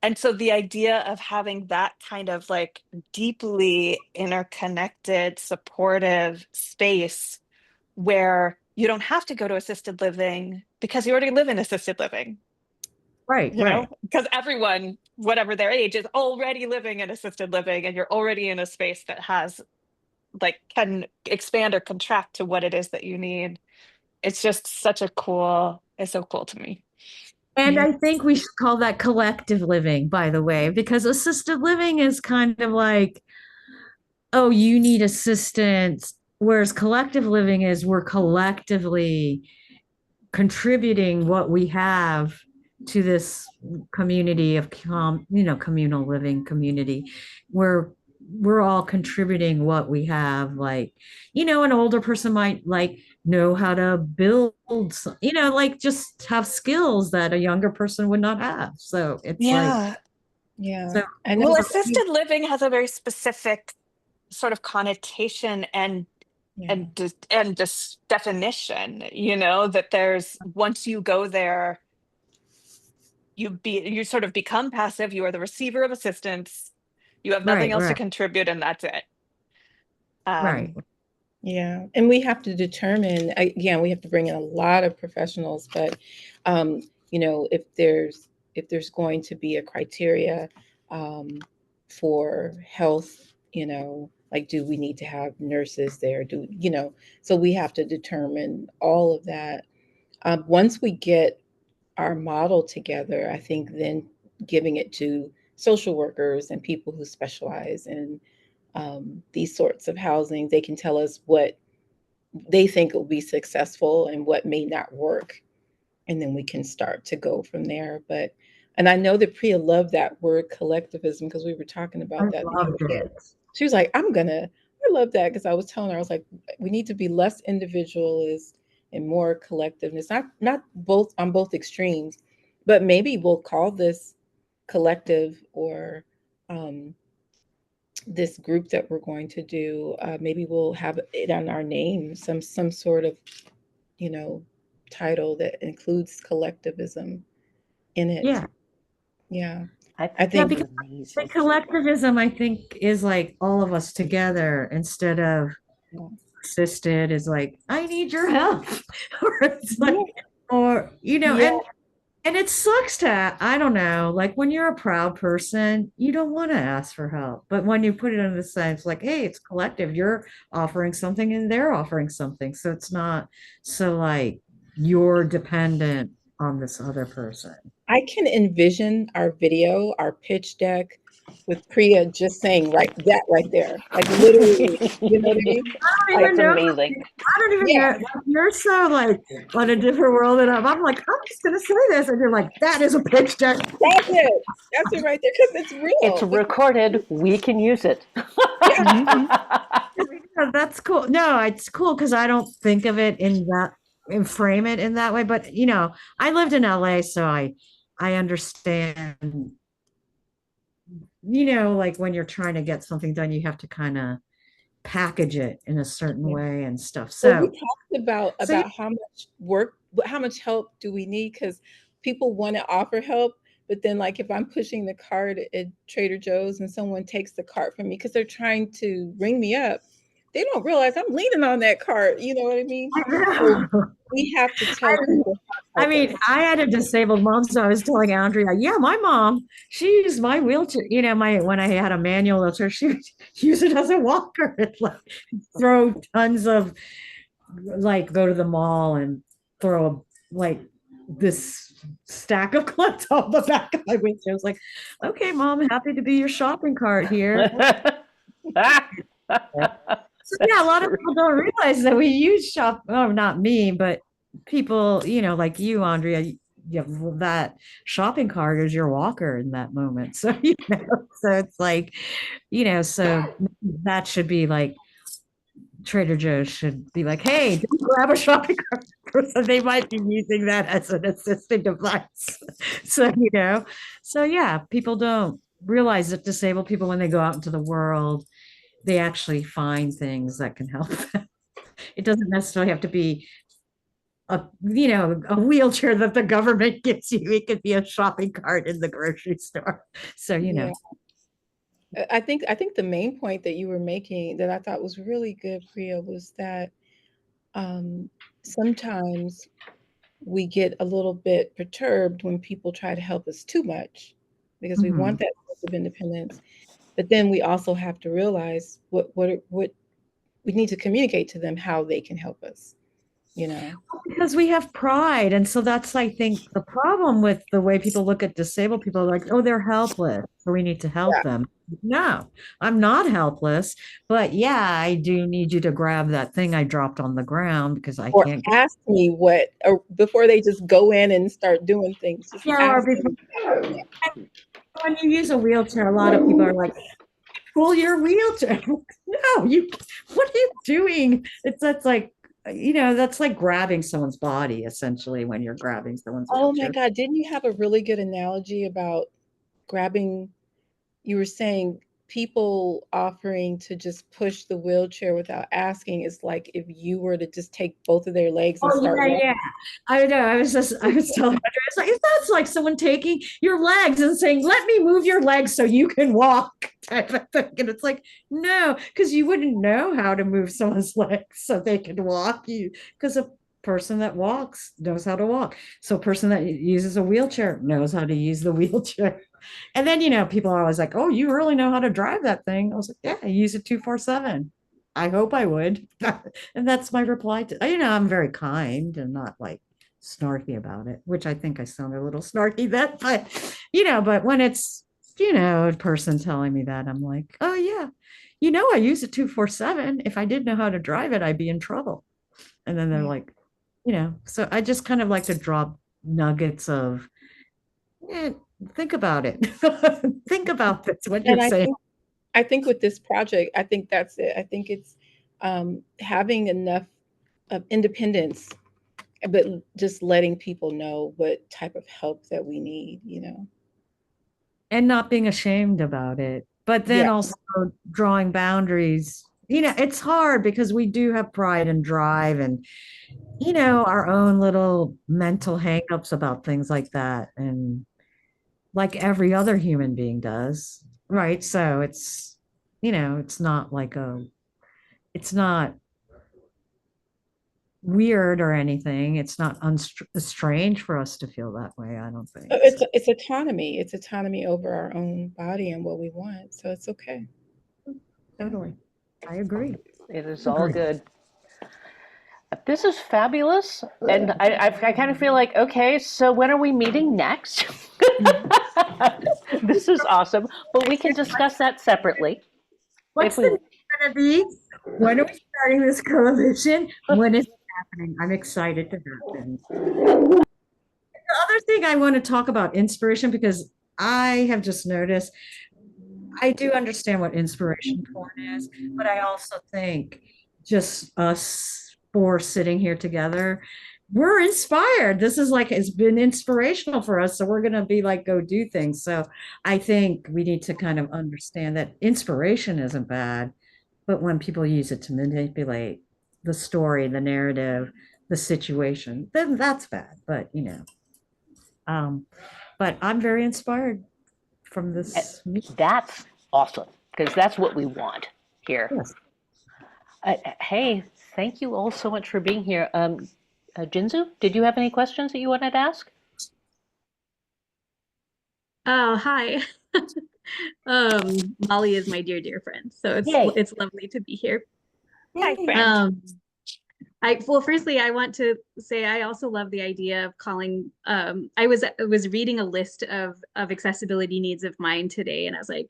And so the idea of having that kind of like deeply interconnected, supportive space where you don't have to go to assisted living because you already live in assisted living, Right, you know, right. because everyone, whatever their age, is already living in assisted living, and you're already in a space that has, like, can expand or contract to what it is that you need. It's just such a cool, it's so cool to me. And Yeah. I think we should call that collective living, by the way, because assisted living is kind of like, oh, you need assistance. Whereas collective living is we're collectively contributing what we have to this community of communal living community where we're all contributing what we have. Like, an older person might like know how to build, like just have skills that a younger person would not have. So it's like, Yeah. Yeah. so I know. Well, assisted living has a very specific sort of connotation Yeah. and just definition, that there's, once you go there, you sort of become passive. You are the receiver of assistance. You have nothing right, else to right, contribute, and that's it. right. Yeah, and we have to determine, again, we have to bring in a lot of professionals, but if there's going to be a criteria for health, like, do we need to have nurses there? So we have to determine all of that. Once we get our model together, I think then giving it to social workers and people who specialize in these sorts of housing, they can tell us what they think will be successful and what may not work. And then we can start to go from there. And I know that Priya loved that word collectivism because we were talking I about that the other loved day. it. She was like, I love that because I was telling her, I was like, we need to be less individualist and more collectiveness. Not both on both extremes, but maybe we'll call this collective or this group that we're going to do. Maybe we'll have it on our name, some sort of you know title that includes collectivism in it. Yeah. Yeah, I I think Yeah, think. that's because the amazing. collectivism, I think, is like all of us together instead of assisted is like, I need your help. Or it's like, Yeah, or, yeah, and it sucks to, I don't know, like when you're a proud person, you don't want to ask for help. But when you put it in the sense like, hey, it's collective, you're offering something and they're offering something. So it's not so like you're dependent on this other person. I can envision our video, our pitch deck, with Priya just saying right there, like literally, you know what I mean? I don't Like, even That's know. amazing. I don't even yeah, know. You're so like on a different world than I'm like, I'm just gonna say this. And you're like, that is a pitch deck. that's it right there, because it's It's real. recorded. We can use it. Yeah, Mhm. Yeah, that's cool. No, it's cool because I don't think of it in that and frame it in that way. But I lived in LA, so I understand, like when you're trying to get something done, you have to kind of package it in a certain yeah. way and stuff. Well, we So talked about so yeah, how much work, how much help do we need? Because people want to offer help, but then, like, if I'm pushing the cart at Trader Joe's and someone takes the cart from me because they're trying to ring me up, they don't realize I'm leaning on that cart. You know what I mean? I So know. we have to tell people how I to help mean, us. I had a disabled mom, so I was telling Andrea, yeah, my mom, she used my wheelchair, my when I had a manual wheelchair, she would use it as a walker and like throw tons of like go to the mall and throw like this stack of clothes on the back of my wheelchair. I was like, okay, mom, happy to be your shopping cart here. So yeah, a That's lot of true. people don't realize that we use shop. Oh, not me, but people, like you, Andrea, you have that shopping cart is your walker in that moment. So so it's like, so that should be like Trader Joe's should be like, hey, don't grab a shopping cart. So they might be using that as an assistive device. So, so yeah, people don't realize that disabled people, when they go out into the world, they actually find things that can help them. It doesn't necessarily have to be a wheelchair that the government gives you. It could be a shopping cart in the grocery store. So, Yeah. I think the main point that you were making that I thought was really good, Priya, was that sometimes we get a little bit perturbed when people try to help us too much because we want that sense of independence. But then we also have to realize what we need to communicate to them how they can help us, because we have pride. And so that's, I think, the problem with the way people look at disabled people, like, oh, they're helpless, so we need to help them. No, I'm not helpless, but yeah, I do need you to grab that thing I dropped on the ground because I Or can't ask me what, or before they just go in and start doing things. Just ask them. When you use a wheelchair, a lot of people are like, pull your wheelchair. No, what are you doing? That's like, that's like grabbing someone's body, essentially, when you're grabbing someone's Oh my wheelchair. God, didn't you have a really good analogy about grabbing? You were saying people offering to just push the wheelchair without asking is like if you were to just take both of their legs and start walking. Yeah. I know. I was telling Andrea, that's like someone taking your legs and saying, let me move your legs so you can walk, type of thing. And it's like, no, because you wouldn't know how to move someone's legs so they could walk. Because a person that walks knows how to walk. So a person that uses a wheelchair knows how to use the wheelchair. And then, people are always like, oh, you really know how to drive that thing. I was like, yeah, I use it 24/7. I hope I would. And that's my reply to, I'm very kind and not like snarky about it, which I think I sound a little snarky then, but when it's, a person telling me that, I'm like, oh yeah, I use it 24/7. If I didn't know how to drive it, I'd be in trouble. And then they're like, so I just kind of like to drop nuggets of, think about it. Think about this, what you're saying. I think with this project, I think that's it. I think it's having enough of independence, but just letting people know what type of help that we need, And not being ashamed about it. But then also drawing boundaries. It's hard because we do have pride and drive and, our own little mental hangups about things like that. And like every other human being does. Right. So it's, it's not like it's not weird or anything. It's not strange for us to feel that way, I don't think. It's autonomy. It's autonomy over our own body and what we want. So it's okay. Totally. I agree. It is all good. This is fabulous. And I kind of feel like, okay, so when are we meeting next? This is awesome. But we can discuss that separately. What's the going to be? When are we starting this coalition? When is it happening? I'm excited to happen. The other thing I want to talk about inspiration, because I have just noticed, I do understand what inspiration porn is, but I also think just us four sitting here together, we're inspired. This is like, it's been inspirational for us. So we're going to be like, go do things. So I think we need to kind of understand that inspiration isn't bad, but when people use it to manipulate the story, the narrative, the situation, then that's bad. But, but I'm very inspired from this. That's awesome, because that's what we want here. Yes. Hey, thank you all so much for being here. Jinzu, did you have any questions that you wanted to ask? Oh, hi. Molly is my dear friend, so it's lovely to be here. Hi, friend. Well, firstly, I want to say I also love the idea of calling. I was reading a list of accessibility needs of mine today, and I was like,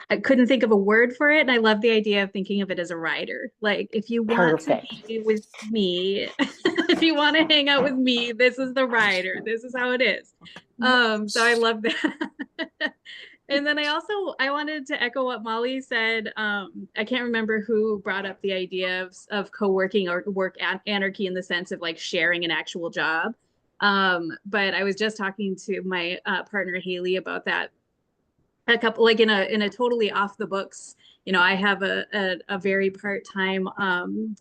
I couldn't think of a word for it, and I love the idea of thinking of it as a rider. Like, if you want to be with me, if you want to hang out with me, this is the rider. This is how it is. So I love that. And then I wanted to echo what Molly said. I can't remember who brought up the idea of co-working or work anarchy in the sense of like sharing an actual job. But I was just talking to my partner Haley about that a couple, like in a totally off the books. I have a very part-time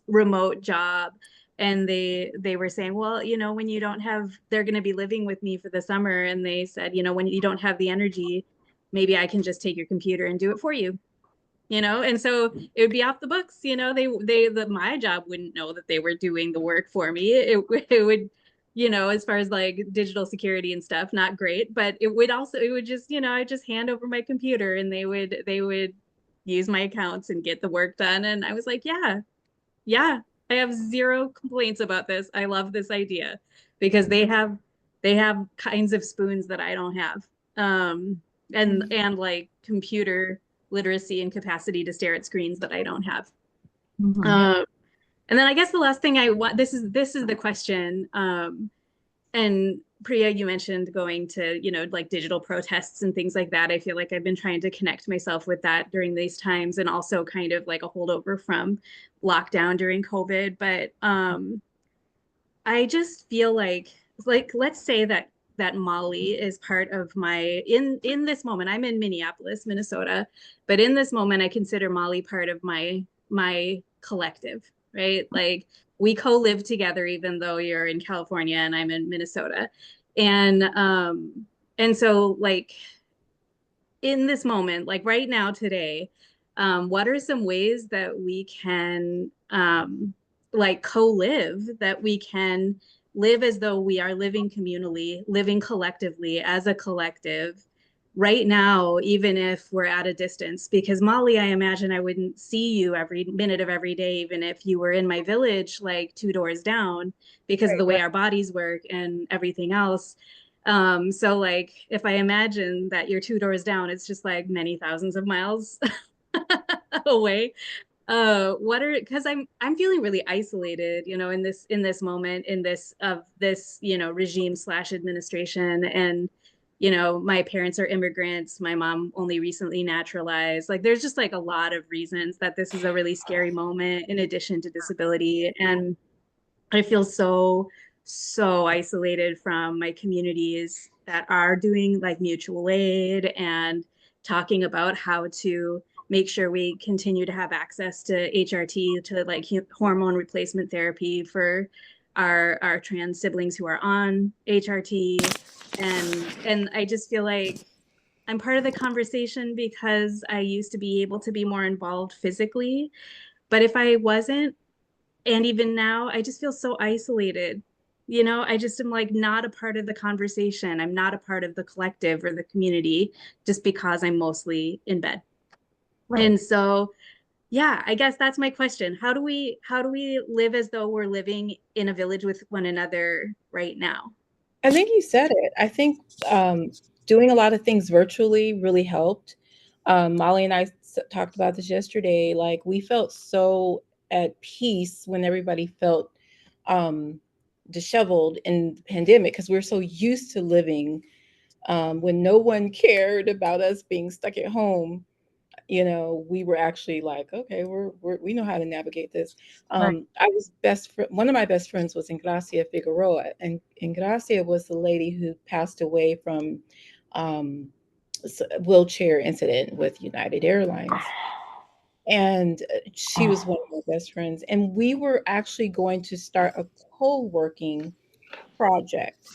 remote job, and they were saying, well, when you don't have, they're going to be living with me for the summer, and they said, when you don't have the energy, maybe I can just take your computer and do it for you. And so it would be off the books. My job wouldn't know that they were doing the work for me. It would, as far as like digital security and stuff, not great, but it would just, I just hand over my computer and they would use my accounts and get the work done. And I was like, yeah, I have zero complaints about this. I love this idea because they have kinds of spoons that I don't have. And like computer literacy and capacity to stare at screens that I don't have. Mhm. And then I guess the last thing I want, this is the question. And Priya, you mentioned going to, like digital protests and things like that. I feel like I've been trying to connect myself with that during these times, and also kind of like a holdover from lockdown during COVID. But I just feel like let's say that Molly is part of my in this moment. I'm in Minneapolis, Minnesota, but in this moment I consider Molly part of my collective, right? Like we co-live together even though you're in California and I'm in Minnesota. And so like in this moment, like right now today, what are some ways that we can like co-live, that we can live as though we are living communally, living collectively as a collective right now, even if we're at a distance? Because Molly, I imagine I wouldn't see you every minute of every day, even if you were in my village, like 2 doors down, because of the way our bodies work and everything else. So like if I imagine that you're 2 doors down, it's just like many thousands of miles away. What are, because I'm feeling really isolated, in this moment, in this regime slash administration. And my parents are immigrants, my mom only recently naturalized. Like there's just like a lot of reasons that this is a really scary moment in addition to disability. And I feel so isolated from my communities that are doing like mutual aid and talking about how to make sure we continue to have access to HRT, to like hormone replacement therapy for our trans siblings who are on HRT. And I just feel like I'm part of the conversation because I used to be able to be more involved physically. But if I wasn't, and even now, I just feel so isolated. I just am like not a part of the conversation. I'm not a part of the collective or the community just because I'm mostly in bed. Right. And so, yeah, I guess that's my question. How do we live as though we're living in a village with one another right now? I think you said it. I think doing a lot of things virtually really helped. Molly and I talked about this yesterday. Like we felt so at peace when everybody felt um, disheveled in the pandemic because we're so used to living when no one cared about us being stuck at home. We were actually like, okay, we know how to navigate this. Right. I was one of my best friends was Ingracia Figueroa, and Ingracia was the lady who passed away from um, a wheelchair incident with United Airlines. And she was one of my best friends. And we were actually going to start a co-working project.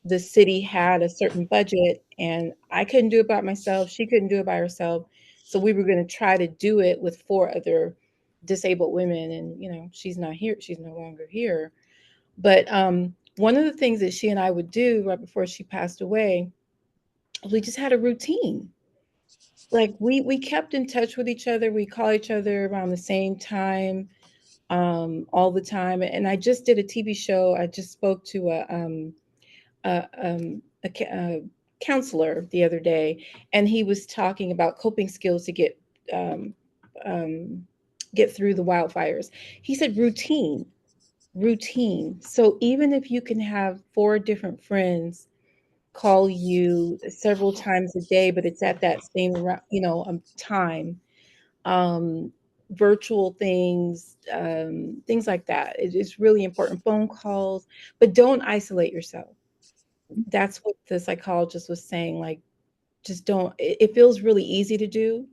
The city had a certain budget and I couldn't do it by myself. She couldn't do it by herself. So we were going to try to do it with 4 other disabled women. And, she's not here. She's no longer here. But one of the things that she and I would do right before she passed away, we just had a routine. Like we kept in touch with each other. We call each other around the same time, all the time. And I just did a TV show. I just spoke to a counselor the other day, and he was talking about coping skills to um, get through the wildfires. He said routine. So even if you can have 4 different friends call you several times a day, but it's at that same, time. Virtual things, things like that. It's really important. Phone calls, but don't isolate yourself. That's what the psychologist was saying. Like, just don't. It feels really easy to do,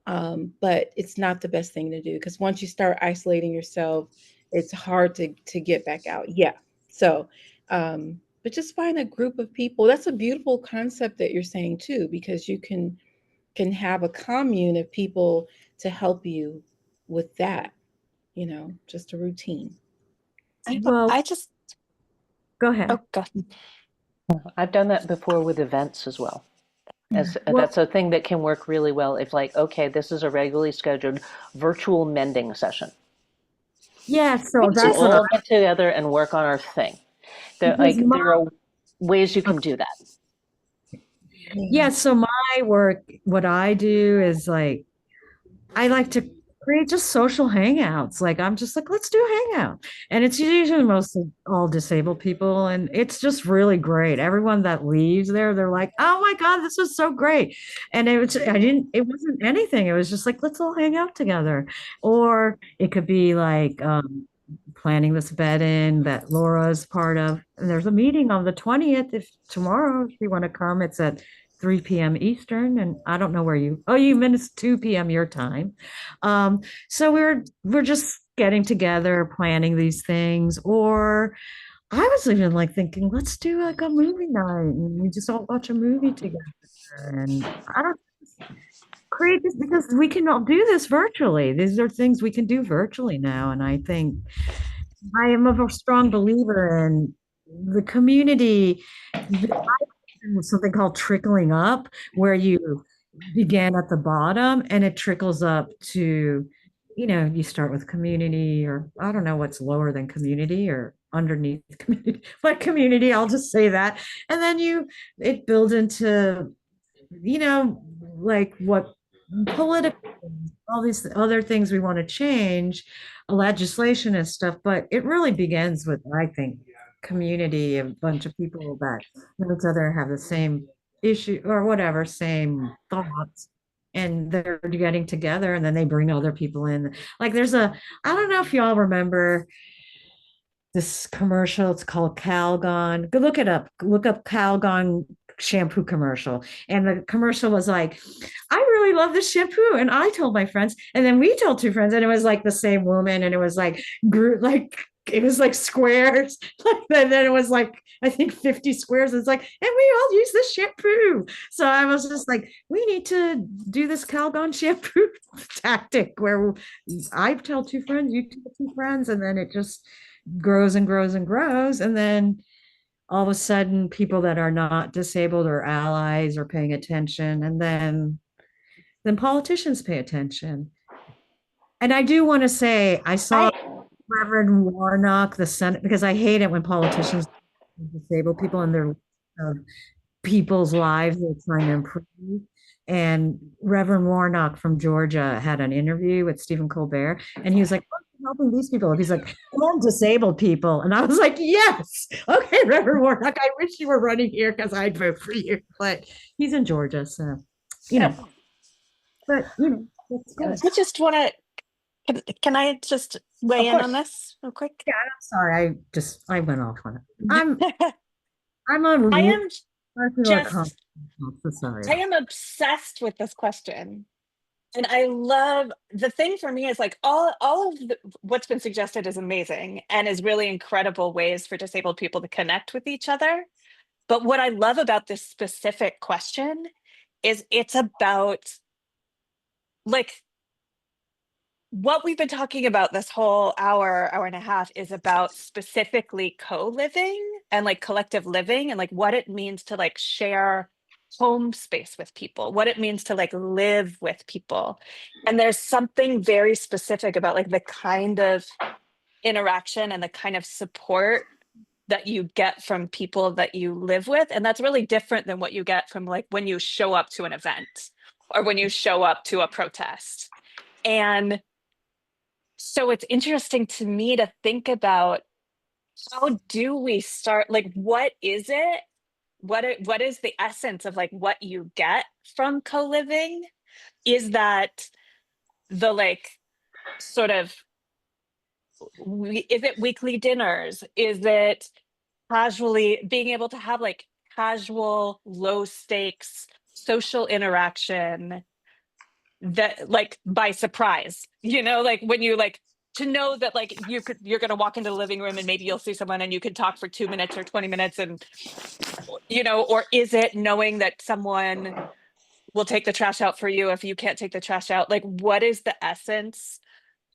but it's not the best thing to do, because once you start isolating yourself, it's hard to get back out. Yeah. So, but just find a group of people. That's a beautiful concept that you're saying too, because you can have a commune of people to help you with that, just a routine. Well, I just, go ahead. oh God. I've done that before with events as well. As Well, that's a thing that can work really well if, like, okay, this is a regularly scheduled virtual mending session. yeah, so Which We'll that's is, what I, all get together and work on our thing. because my, There are ways you can do that. Yeah. yeah, so my work, what I do is like, I like to create just social hangouts. Like I'm just like, let's do a hangout. And it's usually mostly all disabled people. And it's just really great. Everyone that leaves there, they're like, oh my God, this was so great. And it wasn't anything. It was just like, let's all hang out together. Or it could be like planning this bed in that Laura's part of. And there's a meeting on the 20th. If tomorrow, if you want to come, it's at 3 p.m. Eastern, and I don't know where you meant it's 2 p.m. your time. So we're just getting together, planning these things. Or I was even like thinking, let's do like a movie night and we just all watch a movie together. And I don't create this because we can all do this virtually. These are things we can do virtually now. And I think I am a strong believer in the community. Something called trickling up, where you begin at the bottom and it trickles up to, you start with community, or I don't know what's lower than community or underneath community, but community, I'll just say that. And then it builds into, like what political, all these other things we want to change, legislation and stuff. But it really begins with, I think, community, a bunch of people that know each other, have the same issue or whatever, same thoughts. And they're getting together and then they bring other people in. Like I don't know if y'all remember this commercial. It's called Calgon. Go look it up. Look up Calgon shampoo commercial. And the commercial was like, I really love this shampoo. And I told my friends, and then we told two friends, and it was like the same woman, and it was like it was like squares. And then it was like, I think 50 squares. It's like, and we all use this shampoo. So I was just like, we need to do this Calgon shampoo tactic where I tell two friends, you tell two friends, and then it just grows and grows and grows. And then all of a sudden, people that are not disabled or allies are paying attention. And then politicians pay attention. And I do want to say, I saw Reverend Warnock, the Senate, because I hate it when politicians disable people in their people's lives they're trying to improve. And Reverend Warnock from Georgia had an interview with Stephen Colbert, and he was like, "Oh, I'm helping these people." He's like, "I'm disabled people," and I was like, "Yes, okay, Reverend Warnock. I wish you were running here because I'd vote for you." But he's in Georgia, so you know. But that's good. I just want to, can I just weigh in on this real quick? Yeah, I'm sorry. I went off on it. I'm on. I am I feel like just, I'm so sorry. I am obsessed with this question. And I love, the thing for me is like all of what's been suggested is amazing and is really incredible ways for disabled people to connect with each other. But what I love about this specific question is it's about like what we've been talking about this whole hour and a half is about specifically co-living and like collective living and like what it means to like share home space with people, what it means to like live with people. And there's something very specific about like the kind of interaction and the kind of support that you get from people that you live with. And that's really different than what you get from like when you show up to an event or when you show up to a protest. And so it's interesting to me to think about how do we start, like, what is it what is the essence of like what you get from co-living? Is that the like sort of is it weekly dinners? Is it casually being able to have like casual, low stakes social interaction that like by surprise, like when you like to know that like you're going to walk into the living room and maybe you'll see someone and you can talk for 2 minutes or 20 minutes and or is it knowing that someone will take the trash out for you if you can't take the trash out? Like, what is the essence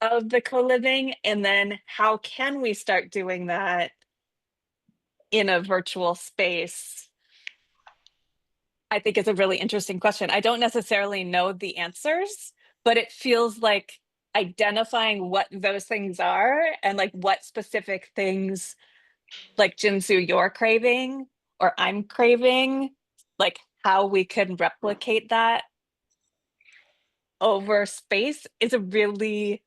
of the co-living? And then how can we start doing that in a virtual space? I think is a really interesting question. I don't necessarily know the answers, but it feels like identifying what those things are and like what specific things like Jinsu you're craving or I'm craving, like how we can replicate that over space is a really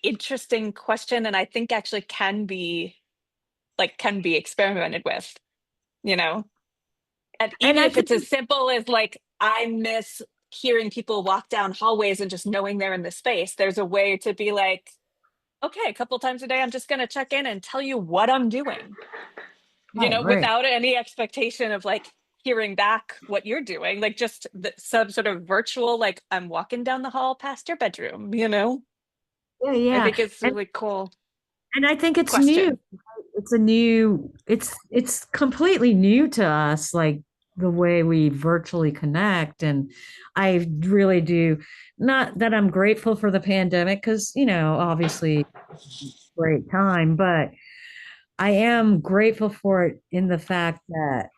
interesting question, and I think actually can be experimented with, and even I if think it's as simple as like I miss hearing people walk down hallways and just knowing they're in the space, there's a way to be like, okay, a couple times a day I'm just going to check in and tell you what I'm doing, right. without any expectation of like hearing back what you're doing, like just some sort of virtual, like I'm walking down the hall past your bedroom, Yeah, I yeah. think it's really cool And I think it's new. question. It's completely new to us, like the way we virtually connect. And I really do, not that I'm grateful for the pandemic, because, obviously great time, but I am grateful for it in the fact that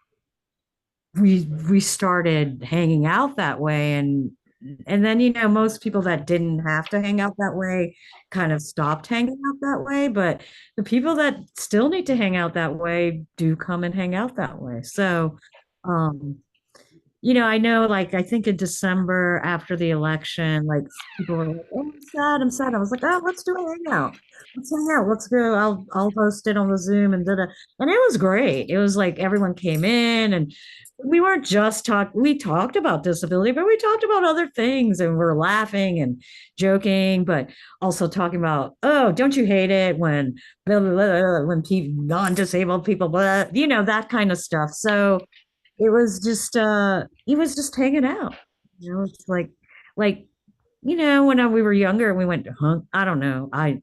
we started hanging out that way, and then most people that didn't have to hang out that way kind of stopped hanging out that way, but the people that still need to hang out that way do come and hang out that way. So um I know, like, I think in December after the election, like, people were like, "Oh, I'm sad, I'm sad." I was like, "Oh, let's do a hangout. Let's hang out. Let's go. I'll host it on the Zoom and da." And it was great. It was like everyone came in, and we weren't just we talked about disability, but we talked about other things, and we're laughing and joking, but also talking about, "Oh, don't you hate it when blah, blah, blah, when non-disabled people, blah," that kind of stuff. So it was just hanging out. It's like when we were younger and we went to I don't know. I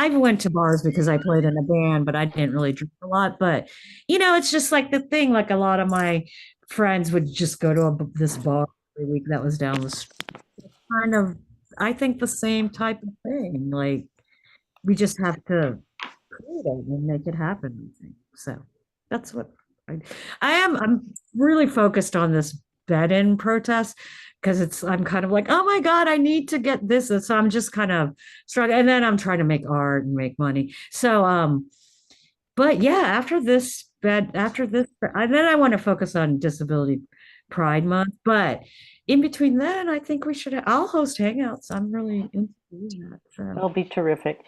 went to bars because I played in a band, but I didn't really drink a lot. But it's just like the thing. Like, a lot of my friends would just go to this bar every week that was down the street. Kind of, I think, the same type of thing. Like, we just have to create it and make it happen, I think. So that's what I, I'm really focused on this bed-in protest, because I'm kind of like, oh my God, I need to get this. And so I'm just kind of struggling. And then I'm trying to make art and make money. So but yeah, then I want to focus on Disability Pride Month. But in between then, I think I'll host hangouts. I'm really into doing that. So. That'll be terrific.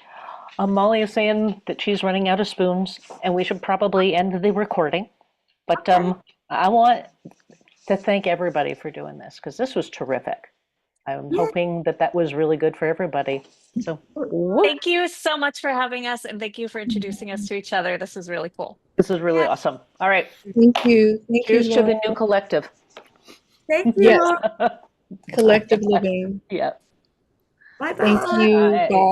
Molly is saying that she's running out of spoons and we should probably end the recording. But I want to thank everybody for doing this, because this was terrific. I'm hoping that was really good for everybody. So Thank you so much for having us, and thank you for introducing us to each other. This is really cool. this is really awesome. All right. Thank you. Thank you, Cheers to the Laura. new collective. Thank you, Yes, Laura. collective living. Yeah. Bye-bye. Thank you. Bye. Bye.